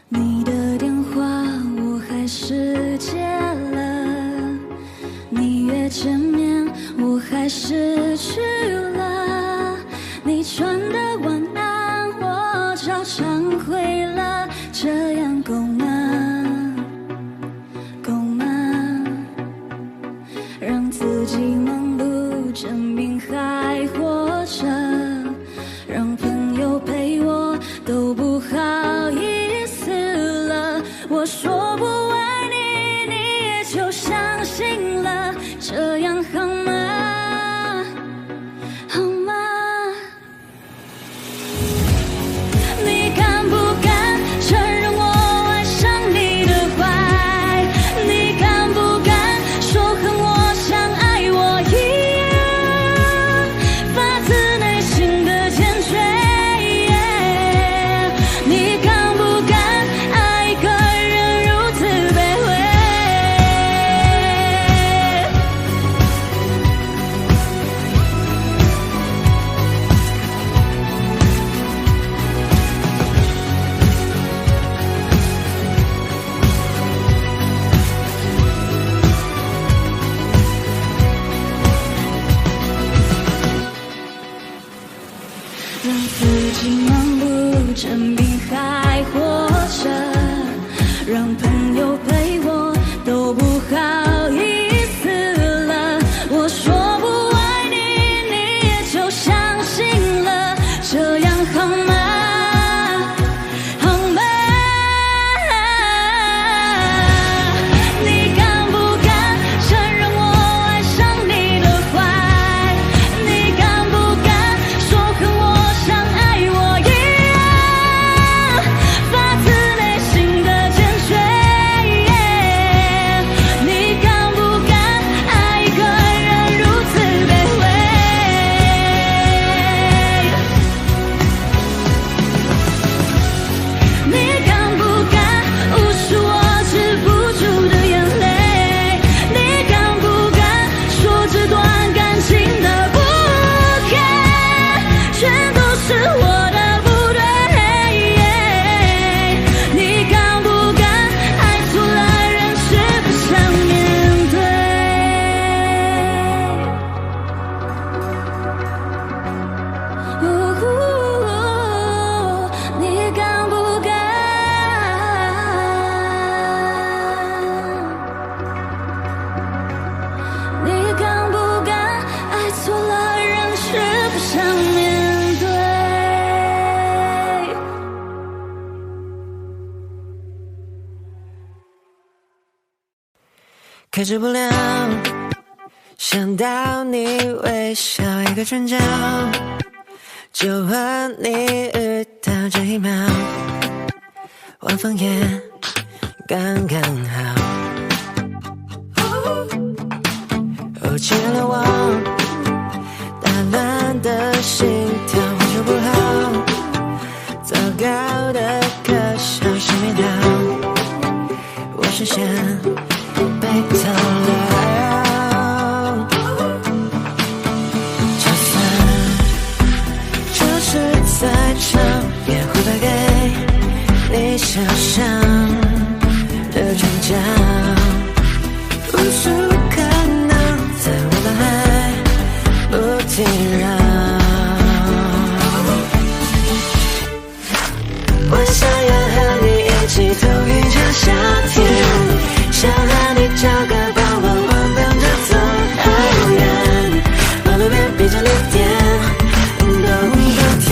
你的电话我还是接了，你约见面我还是去了，你传的晚安我照常回了，这样够吗？够吗？让自己忙碌证明还活着，让朋友陪我都不好意思，我说不爱你，你也就相信了，这样好吗？好吗？你敢不敢承认我克制不了，想到你微笑一个转角，就和你遇到这一秒，晚风也刚刚好。哦，亲爱的我，打乱的心跳换手不好，糟糕的可笑是没到，我视线被偷了。就算这是在场，也会败给你想象的转角，无数可能在我脑海不停绕。我想要和你一起走一场夏天，想和你找个傍晚晃荡着走好远，马路边闭着绿店，冬天。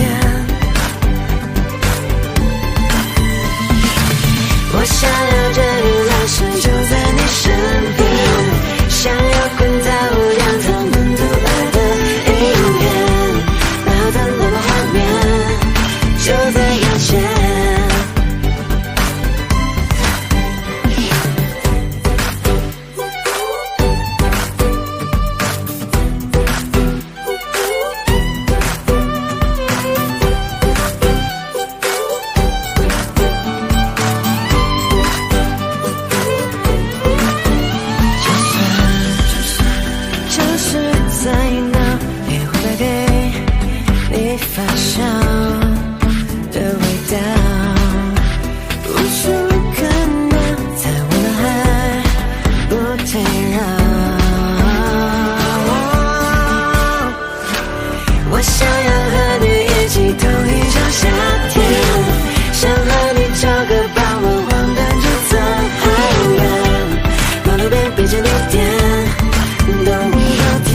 我想要这雨来时就在你身边，想要滚在无氧他们都爱的影片，美好的浪漫画面就在眼前。我想要和你一起走一场夏天，想和你找个傍晚晃荡着走好远，马路边闭着绿店，冬天。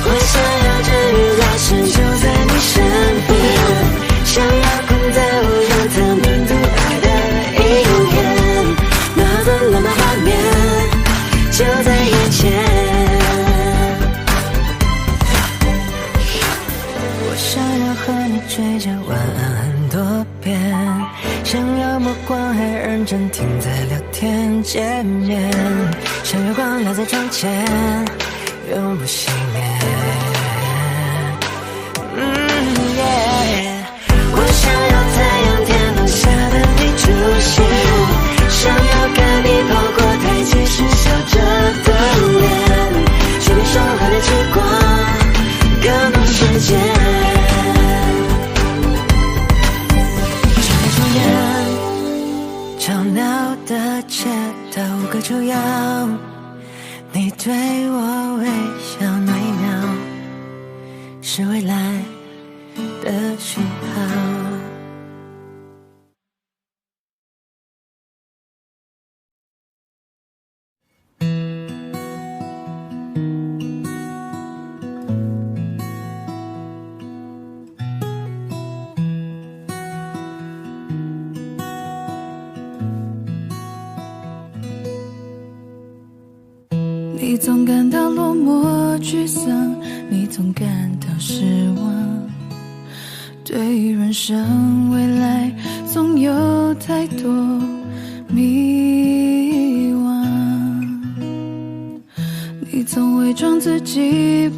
我想要这雨来时就在你身边，想要滚在无氧他们都爱的影片，美好的浪漫画面就在眼前。我想要和你追着晚安很多遍，想要目光还认真停在聊天界面，像月光落在窗前永不熄灭。我想要太阳天空下的你出现，想要跟你跑过台阶时笑着的脸，是你说好的时光更多时间。抽烟吵闹的街道无可救药，你对我微笑那一秒是未来的讯号。你总感到落寞沮丧，你总感到失望，对于人生未来总有太多迷惘，你总伪装自己